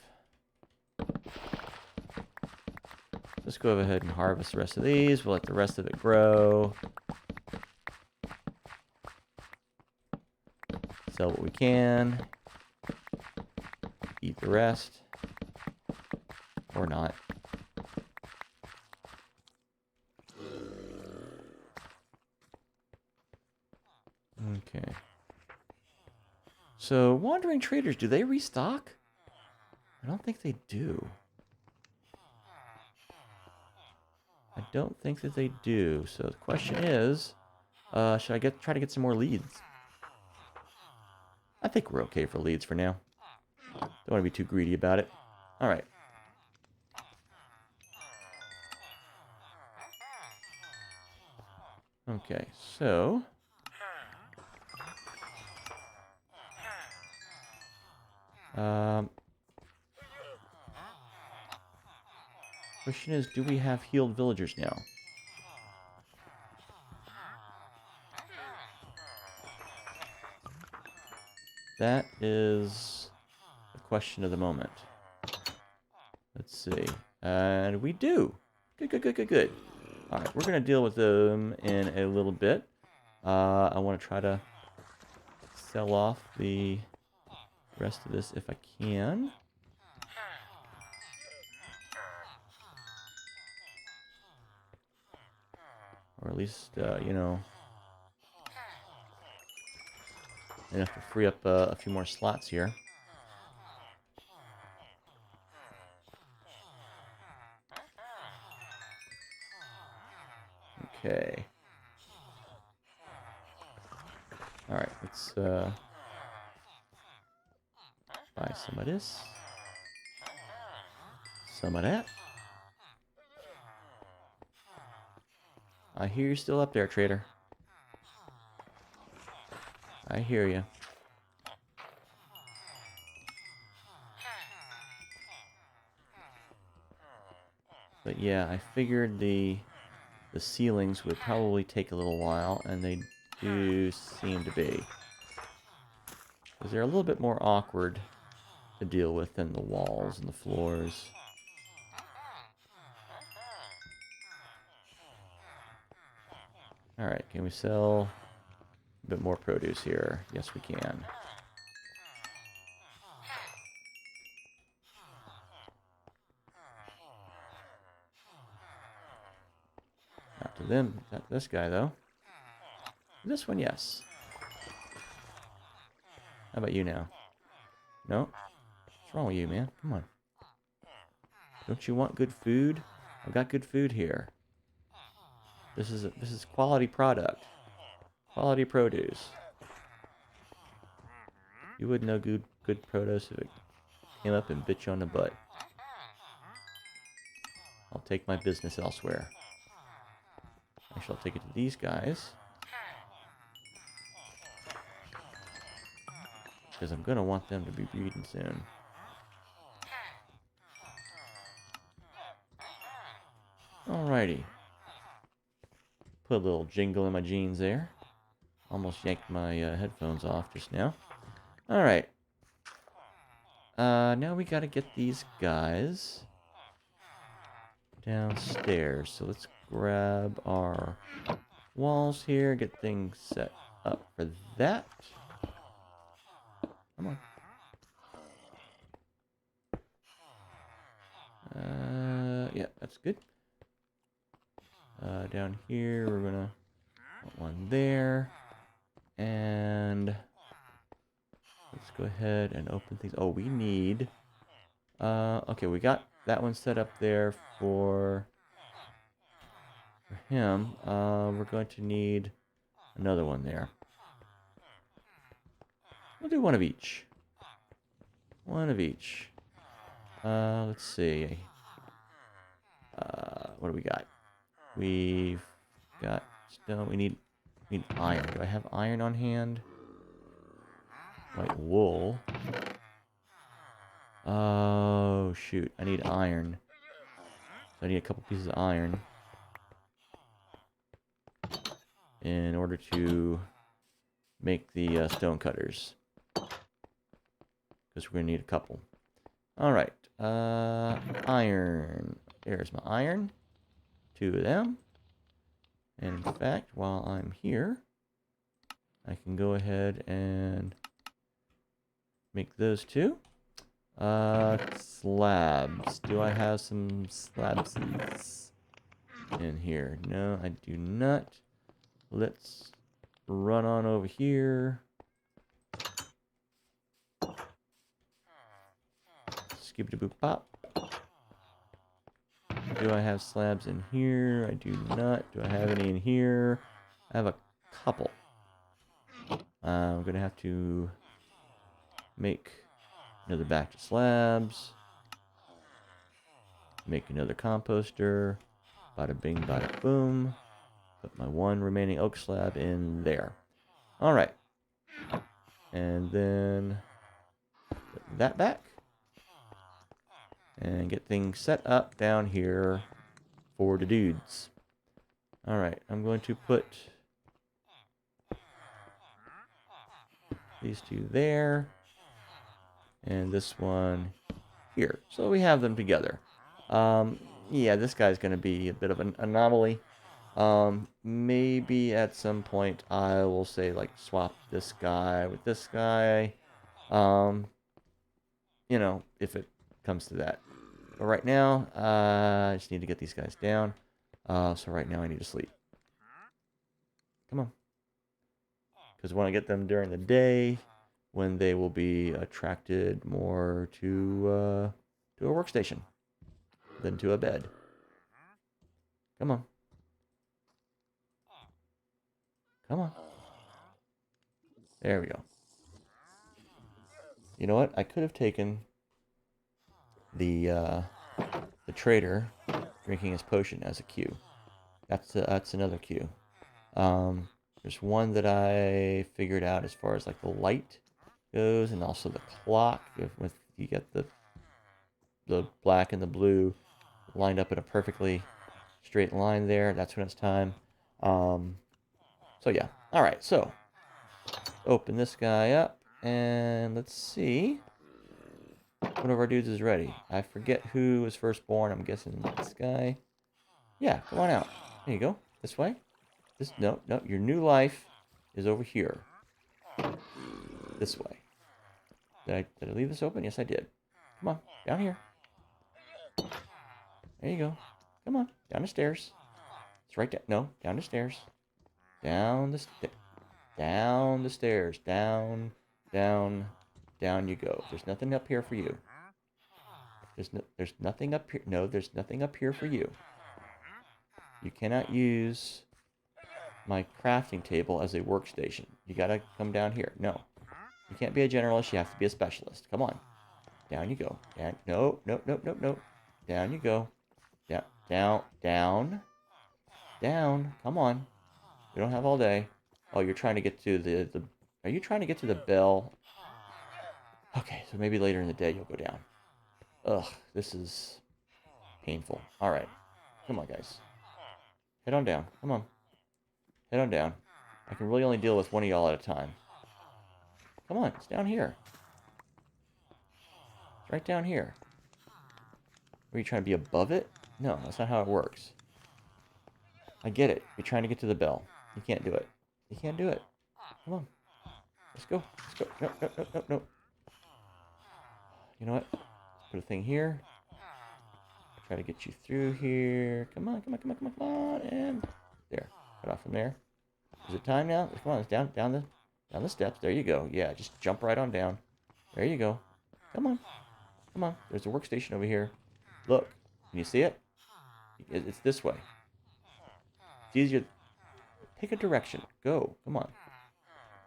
Let's go ahead and harvest the rest of these. We'll let the rest of it grow. Sell what we can. Eat the rest. Or not. Okay. So, wandering traders, do they restock? I don't think they do. I don't think that they do. So the question is, should I try to get some more leads? I think we're okay for leads for now. Don't want to be too greedy about it. All right. Okay, so question is, do we have healed villagers now? That is the question of the moment. Let's see. And we do. Good, good, good, good, good. All right, we're going to deal with them in a little bit. I want to try to sell off the rest of this if I can. Or at least, enough to free up a few more slots here. Okay. Alright, let's buy some of this. Some of that. I hear you're still up there, trader. I hear you. But yeah, I figured the ceilings would probably take a little while, and they do seem to be. Because they're a little bit more awkward to deal with than the walls and the floors. Alright, can we sell a bit more produce here? Yes, we can. Not to them, not to this guy, though. This one, yes. How about you now? No? What's wrong with you, man? Come on. Don't you want good food? I've got good food here. This is quality product. Quality produce. You wouldn't know good produce if it came up and bit you on the butt. I'll take my business elsewhere. Actually, I'll take it to these guys. Because I'm going to want them to be breeding soon. Alrighty. Put a little jingle in my jeans there. Almost yanked my headphones off just now. Alright. Now we gotta get these guys downstairs. So let's grab our walls here. Get things set up for that. Come on. Yeah, that's good. Down here, we're gonna put one there. And let's go ahead and open things. Oh, we need... okay, we got that one set up there for him. We're going to need another one there. We'll do one of each. One of each. Let's see. What do we got? We've got stone. We need iron. Do I have iron on hand? White wool. Oh, shoot. I need iron. So I need a couple pieces of iron in order to make the stone cutters. Because we're going to need a couple. Alright. Iron. There's my iron. 2 of them. And in fact, while I'm here, I can go ahead and make those 2. Slabs. Do I have some slabs in here? No, I do not. Let's run on over here. Skip-a-boop pop. Do I have slabs in here? I do not. Do I have any in here? I have a couple. I'm going to have to make another batch of slabs. Make another composter. Bada bing, bada boom. Put my one remaining oak slab in there. Alright. And then put that back. And get things set up down here for the dudes. Alright, I'm going to put these 2 there. And this one here. So we have them together. Yeah, this guy's going to be a bit of an anomaly. Maybe at some point I will say, like, swap this guy with this guy. You know, if it comes to that. But right now, I just need to get these guys down. So right now I need to sleep. Come on. Because I want to get them during the day when they will be attracted more to a workstation than to a bed. Come on. Come on. There we go. You know what? I could have taken the trader drinking his potion as a cue. That's another cue. There's one that I figured out as far as like the light goes, and also the clock. If you get the black and the blue lined up in a perfectly straight line there, that's when it's time. So yeah. All right. So open this guy up, and let's see. One of our dudes is ready. I forget who was first born. I'm guessing this guy. Yeah, come on out. There you go. This way. No. Your new life is over here. This way. Did I leave this open? Yes, I did. Come on, down here. There you go. Come on, down the stairs. It's right down. No, down the stairs. Down the stairs. Down the stairs. Down you go. There's nothing up here for you. There's nothing up here. No, there's nothing up here for you. You cannot use my crafting table as a workstation. You gotta come down here. No. You can't be a generalist. You have to be a specialist. Come on. Down you go. Down. No. Down you go. Down. Come on. We don't have all day. Oh, you're trying to get to the... Are you trying to get to the bell? Okay, so maybe later in the day you'll go down. Ugh, this is painful. Alright. Come on, guys. Head on down. Come on. Head on down. I can really only deal with one of y'all at a time. Come on, it's down here. It's right down here. Are you trying to be above it? No, that's not how it works. I get it. You're trying to get to the bell. You can't do it. You can't do it. Come on. Let's go. Let's go. No, no, no, no, no. You know what? Let's put a thing here. Try to get you through here. Come on, come on, come on, come on, come on. And there. Cut off from there. Is it time now? Come on, it's down the steps. There you go. Yeah, just jump right on down. There you go. Come on. Come on. There's a workstation over here. Look. Can you see it? It's this way. It's easier. Pick a direction. Go. Come on.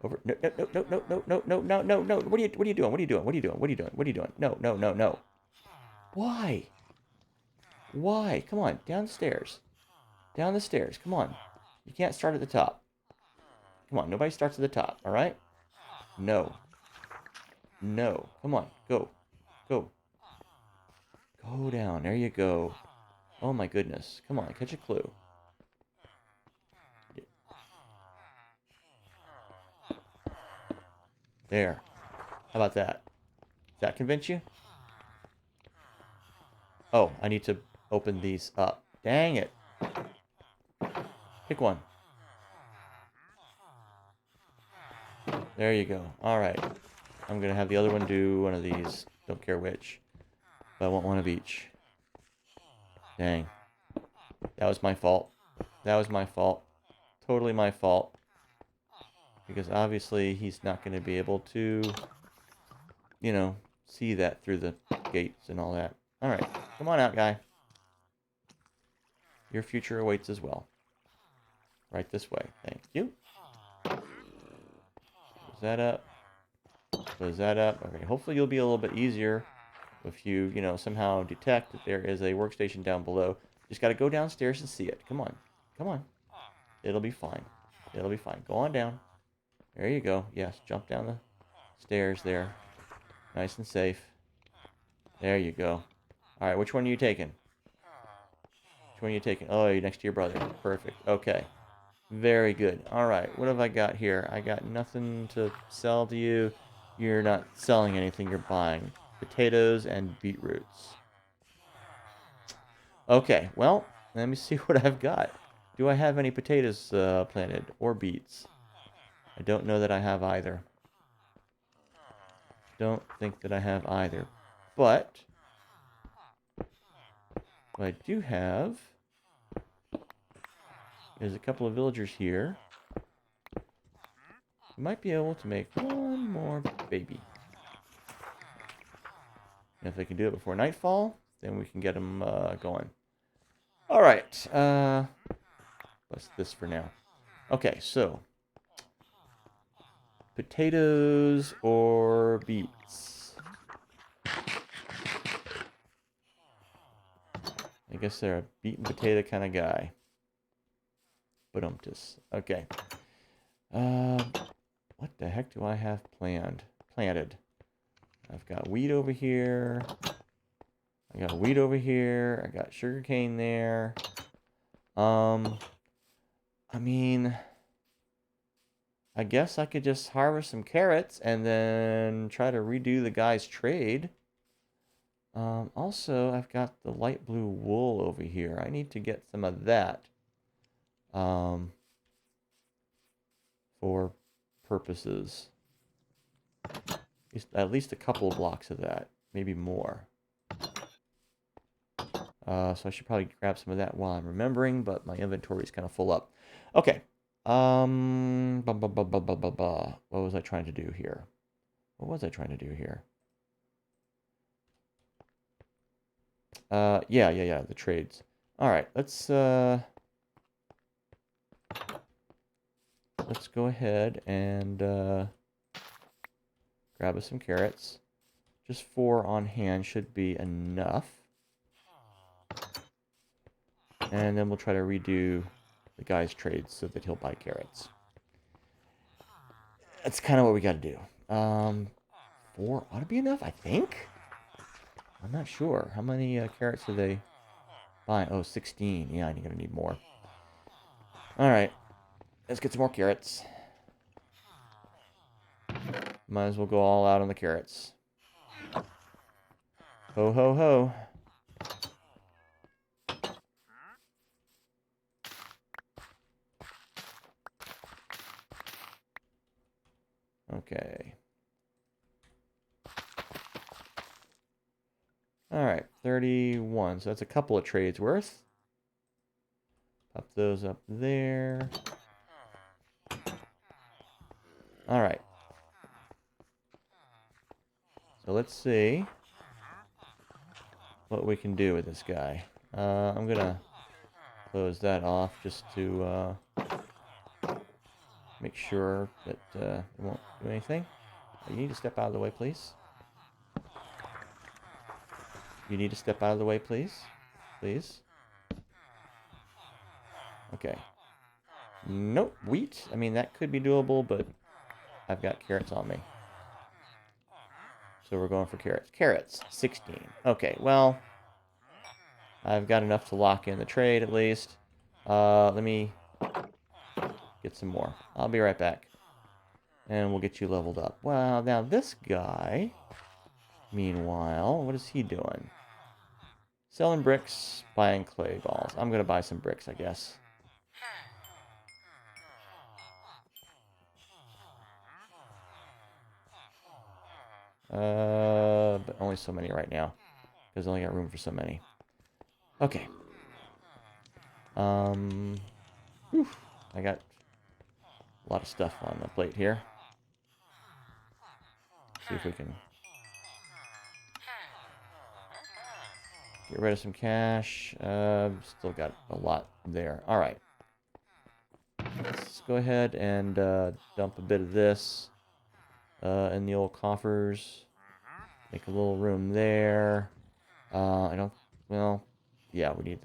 Over. No, no, no, no, no, no, no, no, no, no. What are you doing? What are you doing? What are you doing? What are you doing? What are you doing? No, no, no, no. Why? Why? Come on. Downstairs. Down the stairs. Come on. You can't start at the top. Come on. Nobody starts at the top. All right? No. No. Come on. Go. Go. Go down. There you go. Oh my goodness. Come on. Catch a clue. There. How about that? Does that convince you? Oh, I need to open these up. Dang it. Pick one. There you go. Alright. I'm going to have the other one do one of these. Don't care which. But I want one of each. Dang. That was my fault. That was my fault. Totally my fault. Because obviously he's not going to be able to, you know, see that through the gates and all that. Alright. Come on out, guy. Your future awaits as well. Right this way. Thank you. Close that up. Close that up. Okay, hopefully you'll be a little bit easier if you, somehow detect that there is a workstation down below. Just got to go downstairs and see it. Come on. Come on. It'll be fine. It'll be fine. Go on down. There you go. Yes, jump down the stairs there. Nice and safe. There you go. Alright, which one are you taking? Which one are you taking? Oh, you're next to your brother. Perfect. Okay. Very good. Alright, what have I got here? I got nothing to sell to you. You're not selling anything, you're buying. Potatoes and beetroots. Okay, well, let me see what I've got. Do I have any potatoes planted or beets? I don't know that I have either. Don't think that I have either. But what I do have is a couple of villagers here. We might be able to make one more baby. And if they can do it before nightfall, then we can get them going. All right. What's this for now? Okay, so potatoes or beets? I guess they're a beet and potato kind of guy. But okay. What the heck do I have planted? I've got wheat over here. I got wheat over here. I got sugarcane there. I mean, I guess I could just harvest some carrots and then try to redo the guy's trade. Also, I've got the light blue wool over here. I need to get some of that. For purposes. At least a couple of blocks of that. Maybe more. So I should probably grab some of that while I'm remembering, but my inventory is kind of full up. Okay. What was I trying to do here? What was I trying to do here? Yeah, the trades. All right, let's go ahead and grab us some carrots. Just 4 on hand should be enough. And then we'll try to redo the guy's trades so that he'll buy carrots. That's kind of what we got to do. 4 ought to be enough, I think. I'm not sure. How many carrots are they buying? Oh, 16. Yeah, I'm going to need more. Alright. Let's get some more carrots. Might as well go all out on the carrots. Ho, ho, ho. Okay. Alright, 31. So that's a couple of trades worth. Pop those up there. Alright. So let's see what we can do with this guy. I'm gonna close that off just to make sure that it won't do anything. You need to step out of the way, please. You need to step out of the way, please. Please. Okay. Nope. Wheat. I mean, that could be doable, but I've got carrots on me. So we're going for carrots. Carrots. 16. Okay, well, I've got enough to lock in the trade at least. Let me get some more. I'll be right back. And we'll get you leveled up. Well, now this guy, meanwhile, what is he doing? Selling bricks, buying clay balls. I'm going to buy some bricks, I guess. But only so many right now. Because I only got room for so many. Okay. Whew, I got a lot of stuff on the plate here. See if we can get rid of some cash. Still got a lot there. All right. Let's go ahead and dump a bit of this in the old coffers. Make a little room there. I don't. Well, yeah, we need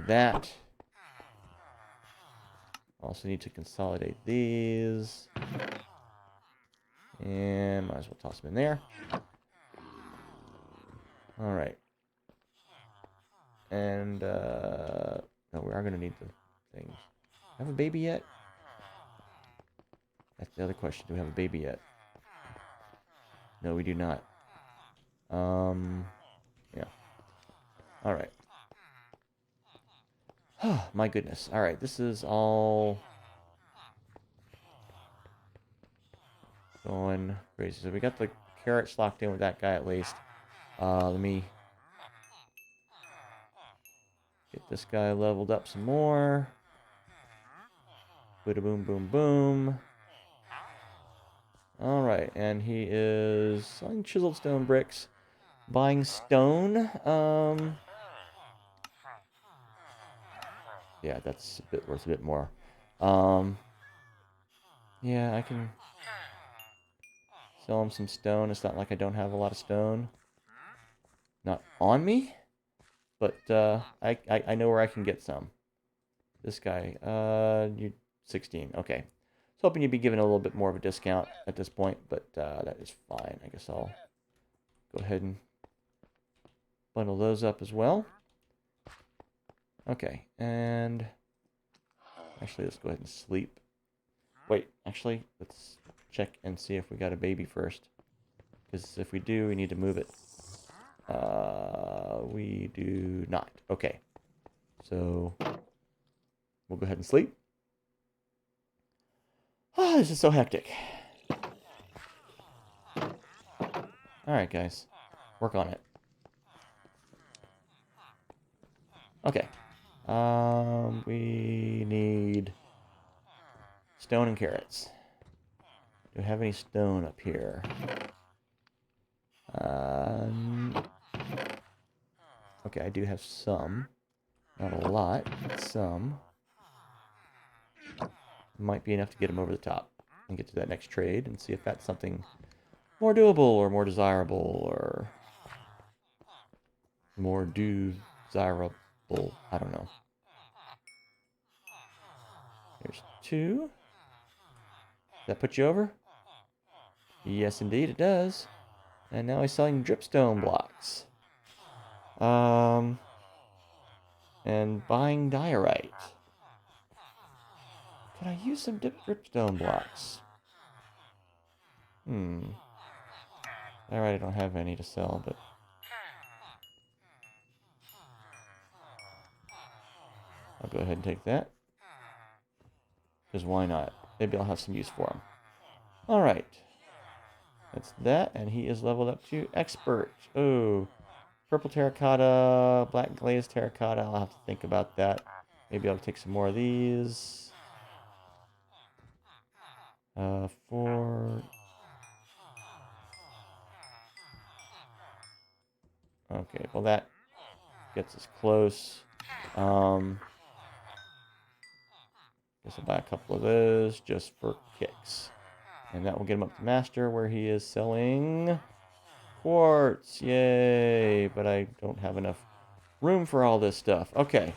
that. Also need to consolidate these. And might as well toss them in there. All right. And no, we are going to need the things. Have a baby yet? That's the other question. Do we have a baby yet? No, we do not. Yeah. All right. Oh, my goodness. All right, this is all going crazy. So we got the carrots locked in with that guy at least. Let me get this guy leveled up some more. Bada boom, boom, boom. All right, and he is selling chiseled stone bricks, buying stone. Yeah, that's a bit worth a bit more. Yeah, I can sell him some stone. It's not like I don't have a lot of stone. Not on me, but I know where I can get some. This guy, you 16. Okay. I was hoping you'd be given a little bit more of a discount at this point, but that is fine. I guess I'll go ahead and bundle those up as well. Okay, and actually, let's go ahead and sleep. Wait, actually, let's check and see if we got a baby first. Because if we do, we need to move it. We do not. Okay. So, we'll go ahead and sleep. Ah, this is so hectic. Alright, guys. Work on it. Okay. We need stone and carrots. Do I have any stone up here? Okay, I do have some. Not a lot, but some. Might be enough to get him over the top and get to that next trade and see if that's something more doable or more desirable or more desirable. I don't know. There's 2. Does that put you over? Yes, indeed, it does. And now he's selling dripstone blocks. And buying diorite. Could I use some dripstone blocks? Diorite, I don't have any to sell, but I'll go ahead and take that. Because why not? maybe I'll have some use for him. All right. That's that, and he is leveled up to expert. Oh, purple terracotta, black glazed terracotta. I'll have to think about that. Maybe I'll take some more of these. For... Okay, well that gets us close. Guess I'll buy a couple of those just for kicks. And that will get him up to master where he is selling quartz. Yay! But I don't have enough room for all this stuff. Okay.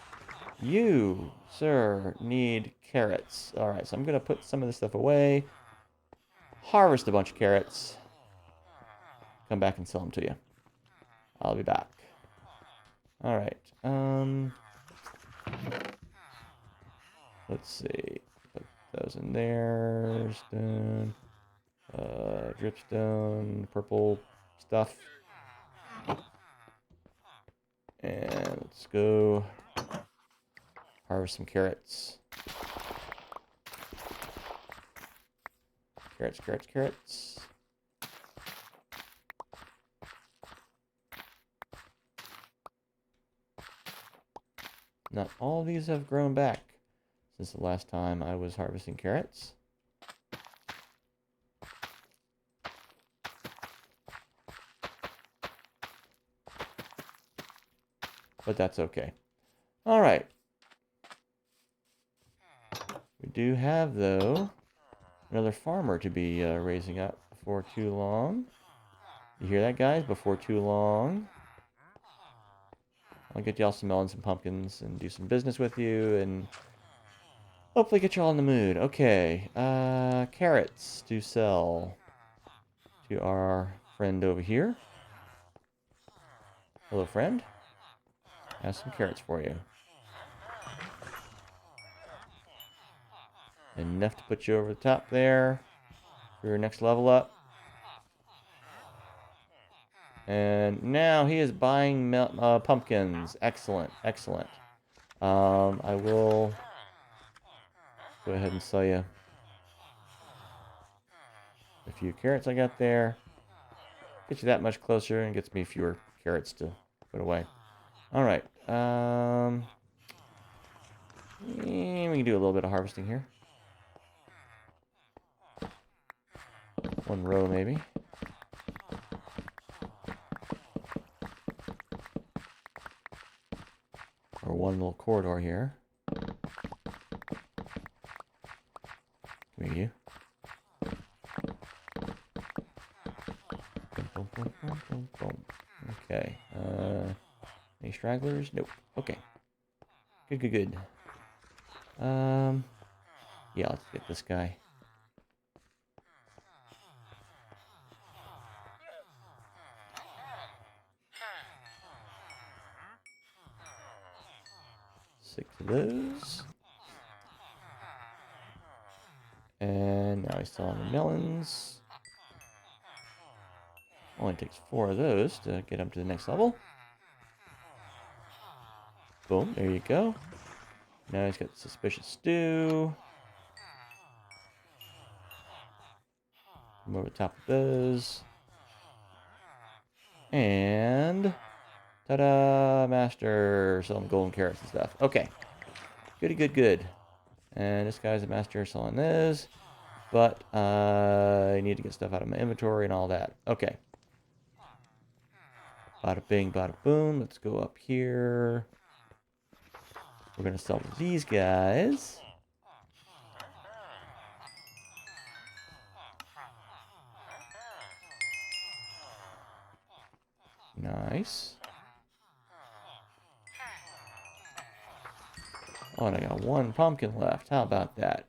You, sir, need carrots. Alright, so I'm going to put some of this stuff away. Harvest a bunch of carrots. Come back and sell them to you. I'll be back. Alright. Let's see. Put those in there. Stone. Dripstone. Purple stuff. And let's go harvest some carrots. Carrots, carrots, carrots. Not all of these have grown back since the last time I was harvesting carrots. But that's okay. All right. We do have, though, another farmer to be raising up before too long. You hear that, guys? Before too long. I'll get y'all some melons and pumpkins and do some business with you and hopefully get y'all in the mood. Okay. Carrots to sell to our friend over here. Hello, friend. I have some carrots for you. Enough to put you over the top there for your next level up. And now he is buying pumpkins. Excellent, excellent. I will go ahead and sell you a few carrots I got there. Get you that much closer and gets me fewer carrots to put away. All right. We can do a little bit of harvesting here. One row, maybe. Or one little corridor here. Come here, you. Boom, boom, boom, boom, boom, boom. Okay. Any stragglers? Nope. Okay. Good, good, good. Yeah, let's get this guy. Six of those. And now he's selling the melons. Only takes 4 of those to get him to the next level. Boom, there you go. Now he's got the suspicious stew. Come over the top of those. And ta-da, master. Selling golden carrots and stuff. Okay. Goody, good, good. And this guy's a master selling this. But I need to get stuff out of my inventory and all that. Okay. Bada bing, bada boom. Let's go up here. We're going to sell these guys. Nice. Oh, and I got 1 pumpkin left. How about that?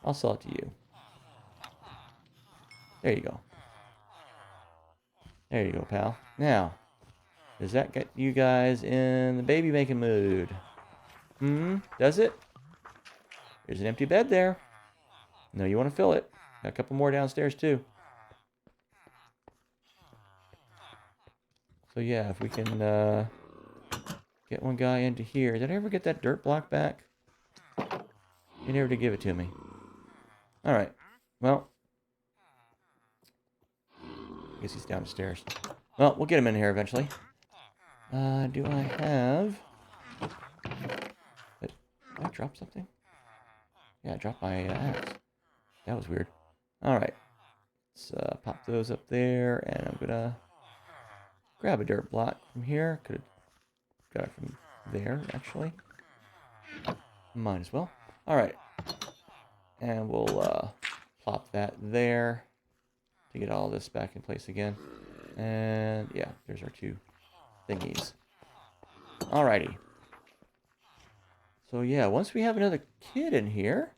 I'll sell it to you. There you go. There you go, pal. Now, does that get you guys in the baby making mood? Does it? There's an empty bed there. No, you want to fill it. Got a couple more downstairs, too. So, yeah, if we can get one guy into here. Did I ever get that dirt block back? You never did give it to me. Alright. Well, I guess he's downstairs. Well, we'll get him in here eventually. Do I have... Did I drop something? Yeah, I dropped my axe. That was weird. Alright. Let's pop those up there, and I'm gonna grab a dirt block from here. Could have got it from there, actually. Might as well. Alright. And we'll plop that there to get all this back in place again. And yeah, there's our two thingies. Alrighty. So yeah, once we have another kid in here,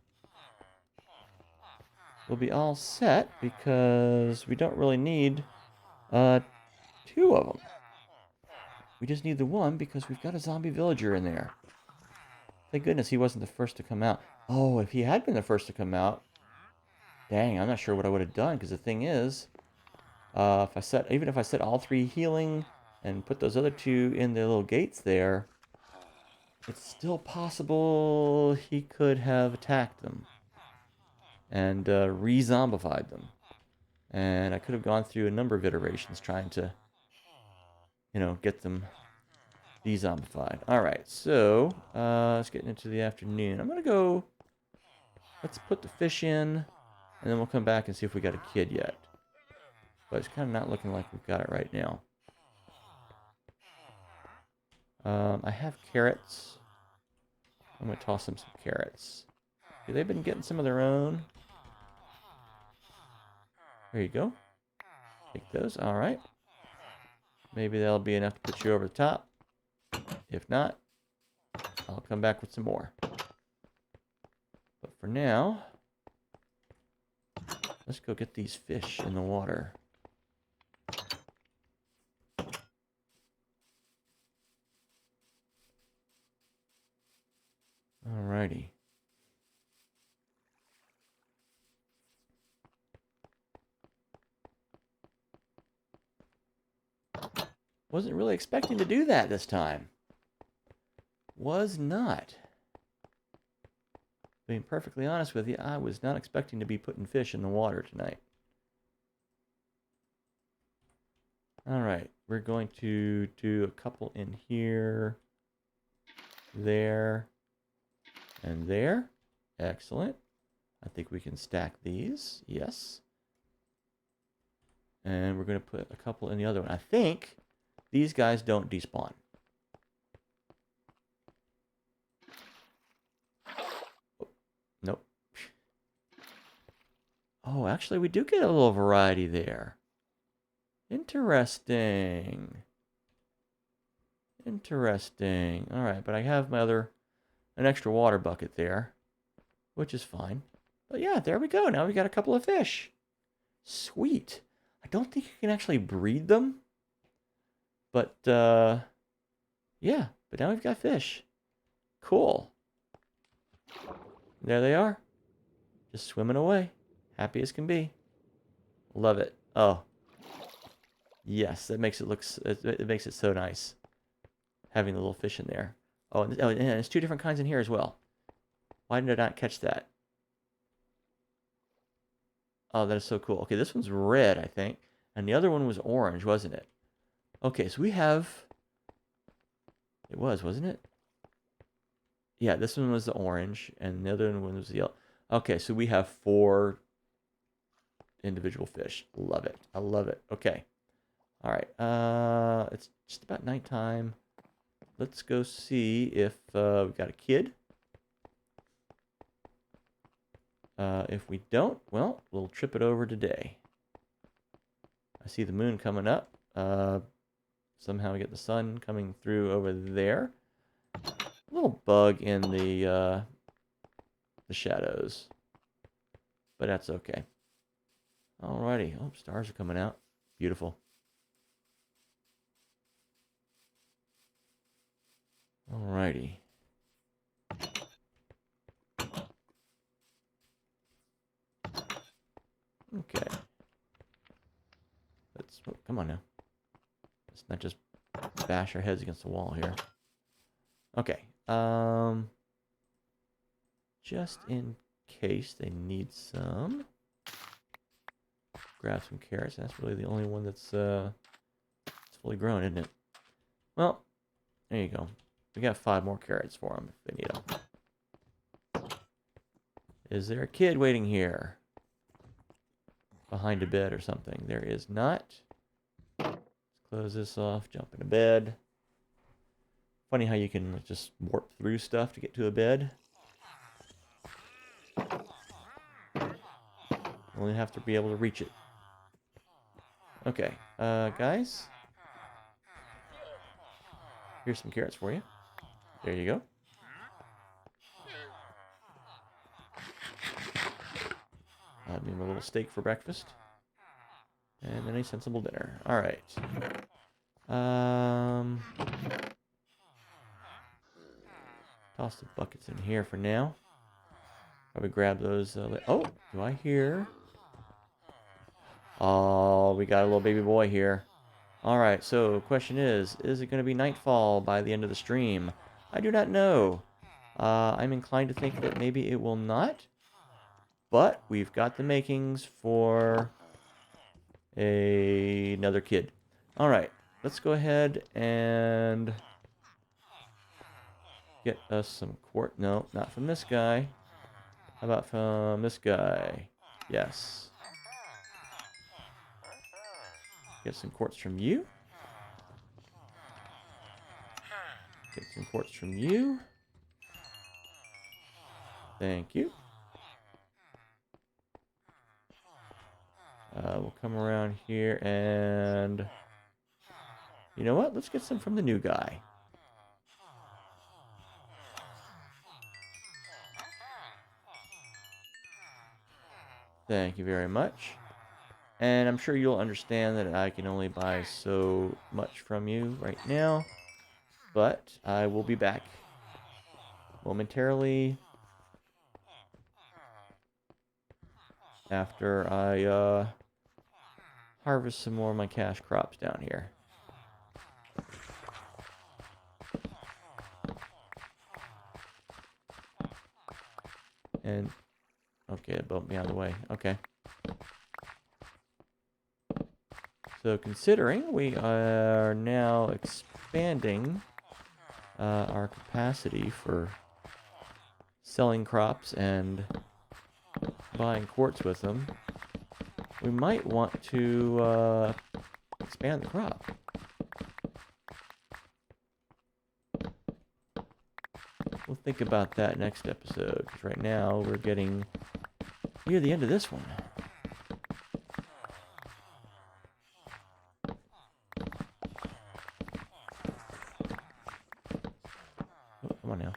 we'll be all set because we don't really need two of them. We just need the one because we've got a zombie villager in there. Thank goodness he wasn't the first to come out. Oh, if he had been the first to come out, dang, I'm not sure what I would have done because the thing is, even if I set all three healing and put those other two in the little gates there, it's still possible he could have attacked them and re-zombified them. And I could have gone through a number of iterations trying to, get them de-zombified. Alright, so let's get into the afternoon. I'm going to go, let's put the fish in, and then we'll come back and see if we got a kid yet. But it's kind of not looking like we've got it right now. I have carrots. I'm going to toss them some carrots. They've been getting some of their own. There you go. Take those. All right. Maybe that'll be enough to put you over the top. If not, I'll come back with some more. But for now, let's go get these fish in the water. Alrighty. Wasn't really expecting to do that this time. Was not. Being perfectly honest with you, I was not expecting to be putting fish in the water tonight. Alright, we're going to do a couple in here, there, and there. Excellent. I think we can stack these. Yes. And we're going to put a couple in the other one. I think these guys don't despawn. Oh, nope. Oh, actually, we do get a little variety there. Interesting. Interesting. All right, but I have an extra water bucket there, which is fine. But yeah, there we go. Now we got a couple of fish. Sweet. I don't think you can actually breed them. But, yeah. But now we've got fish. Cool. There they are. Just swimming away. Happy as can be. Love it. Oh. Yes, that makes it makes it so nice. Having the little fish in there. Oh, and there's two different kinds in here as well. Why did I not catch that? Oh, that is so cool. Okay, this one's red, I think. And the other one was orange, wasn't it? Okay, so we have... It was, wasn't it? Yeah, this one was the orange, and the other one was the yellow. Okay, so we have 4 individual fish. Love it. I love it. Okay. All right. It's just about nighttime. Let's go see if we've got a kid. If we don't, well, we'll trip it over today. I see the moon coming up. Somehow we get the sun coming through over there. A little bug in the shadows, but that's okay. Alrighty. Oh, stars are coming out. Beautiful. Alrighty. Okay. Let's, oh, come on now. Let's not just bash our heads against the wall here. Okay. Just in case they need some. Grab some carrots. That's really the only one that's fully grown, isn't it? Well, there you go. We got 5 more carrots for them if they need them. Is there a kid waiting here? Behind a bed or something? There is not. Let's close this off, jump into bed. Funny how you can just warp through stuff to get to a bed. Only have to be able to reach it. Okay, guys. Here's some carrots for you. There you go. I'll have me a little steak for breakfast. And then a sensible dinner. Alright. Toss the buckets in here for now. Probably grab those. Oh, do I hear? Oh, we got a little baby boy here. Alright, so question is it going to be nightfall by the end of the stream? I do not know. I'm inclined to think that maybe it will not. But we've got the makings for another kid. Alright, let's go ahead and get us some quartz. No, not from this guy. How about from this guy? Yes. Get some quartz from you. Get some quartz from you. Thank you. We'll come around here and... You know what? Let's get some from the new guy. Thank you very much. And I'm sure you'll understand that I can only buy so much from you right now. But I will be back momentarily after I harvest some more of my cash crops down here. And, okay, it bumped me out of the way. Okay. So considering we are now expanding our capacity for selling crops and buying quartz with them, we might want to expand the crop. We'll think about that next episode, because right now we're getting near the end of this one. Oh, come on now.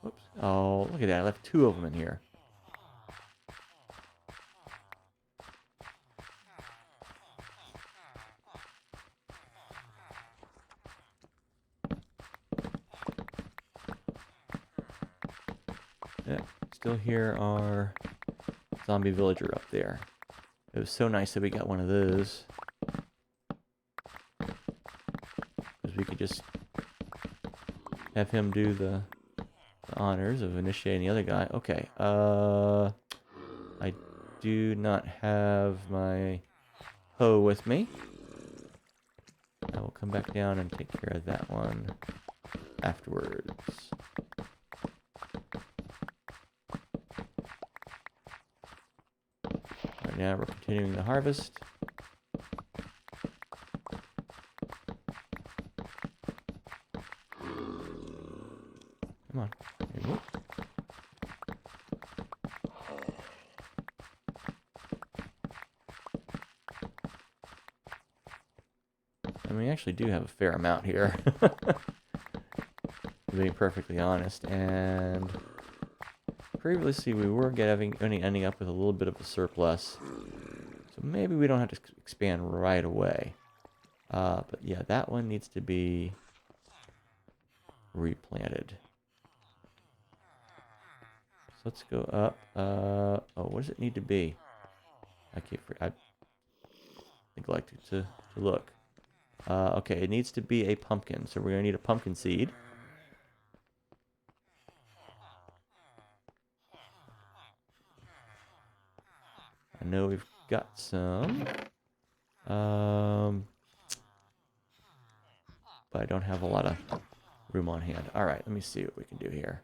Whoops. Oh, look at that. I left 2 of them in here. Yeah, still hear our zombie villager up there. It was so nice that we got one of those. Because we could just have him do the honors of initiating the other guy. Okay, I do not have my hoe with me. I will come back down and take care of that one afterwards. Right now we're continuing the harvest. Come on. There you go. And we actually do have a fair amount here. To be perfectly honest. And previously we were ending up with a little bit of a surplus. So maybe we don't have to expand right away. But yeah, that one needs to be replanted. let's go up. Oh, what does it need to be? I neglected to look. Okay, it needs to be a pumpkin, so we're gonna need a pumpkin seed. I know we've got some. But I don't have a lot of room on hand. All right, let me see what we can do here.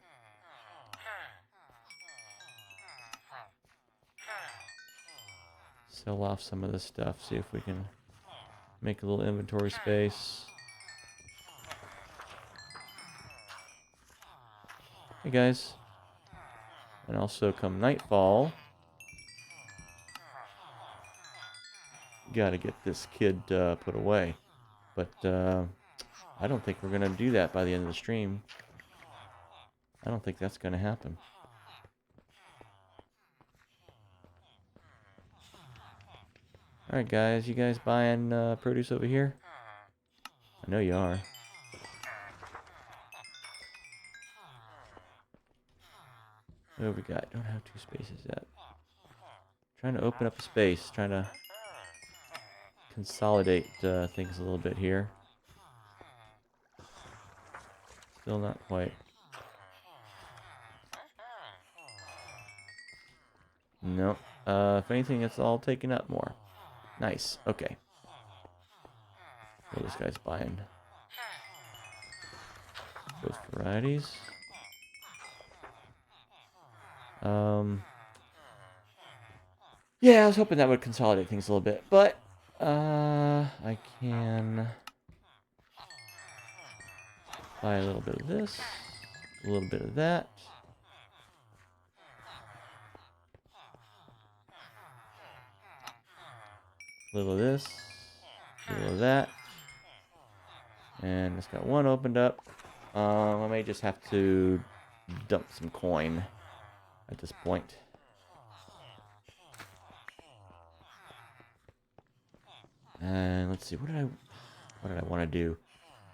Sell off some of this stuff, see if we can make a little inventory space. Hey guys. And also come nightfall, gotta get this kid put away. But I don't think we're gonna do that by the end of the stream. I don't think that's gonna happen. Alright guys, you guys buying produce over here? I know you are. What have we got? Don't have 2 spaces yet. Trying to open up a space, trying to consolidate things a little bit here. Still not quite. Nope. If anything, it's all taken up more. Nice. Okay. Well, this guy's buying both varieties. Yeah, I was hoping that would consolidate things a little bit, but I can buy a little bit of this, a little bit of that. A little of this, a little of that. And it's got one opened up. I may just have to dump some coin at this point. And let's see, what did I want to do?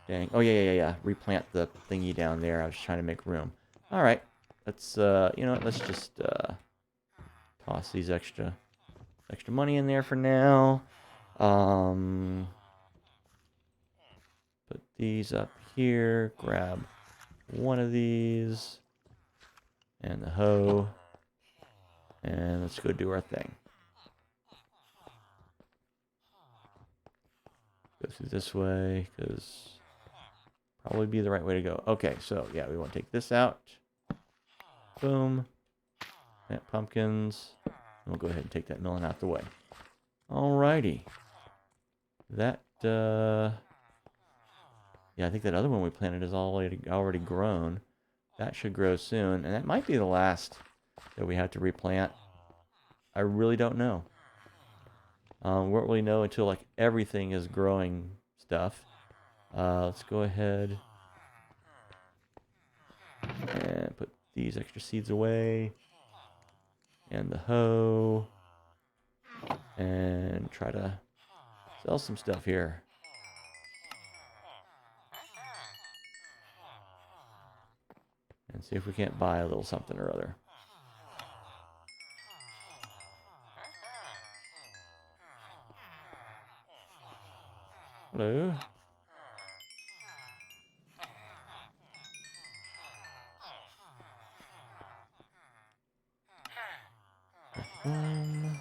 Dang. Oh yeah. Replant the thingy down there. I was trying to make room. All right. Let's you know what? Let's just toss these extra money in there for now. Put these up here. Grab one of these and the hoe. And let's go do our thing. Go through this way, because probably be the right way to go. Okay, so yeah, we want to take this out. Boom. Plant pumpkins. And we'll go ahead and take that melon out the way. Alrighty. That, yeah, I think that other one we planted is already grown. That should grow soon, and that might be the last that we have to replant. I really don't know. We won't really know until like everything is growing stuff. Let's go ahead and put these extra seeds away. And the hoe. And try to sell some stuff here. And see if we can't buy a little something or other. Hello? Boom.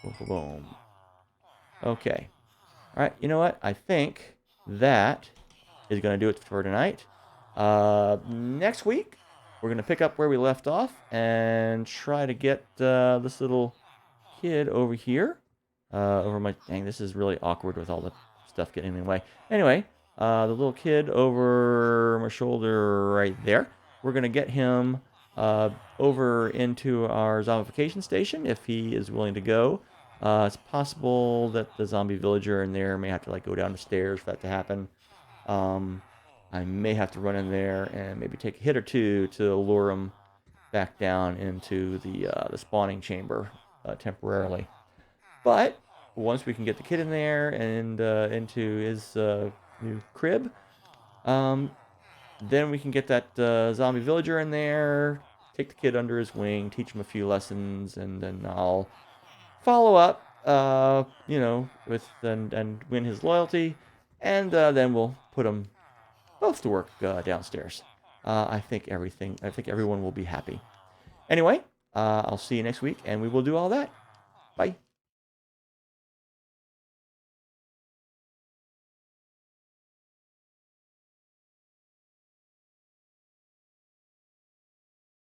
Boom, boom, boom. Okay. Alright, you know what? I think that is going to do it for tonight. Next week, we're going to pick up where we left off and try to get this little kid over here. Over my... Dang, this is really awkward with all the stuff getting in the way. Anyway, the little kid over my shoulder right there. We're going to get him over into our zombification station if he is willing to go. It's possible that the zombie villager in there may have to like go down the stairs for that to happen. I may have to run in there and maybe take a hit or two to lure him back down into the spawning chamber temporarily. But once we can get the kid in there and into his new crib, then we can get that zombie villager in there, take the kid under his wing, teach him a few lessons, and then I'll follow up, with and win his loyalty, and then we'll put them both to work downstairs. I think everyone will be happy. Anyway, I'll see you next week, and we will do all that. Bye.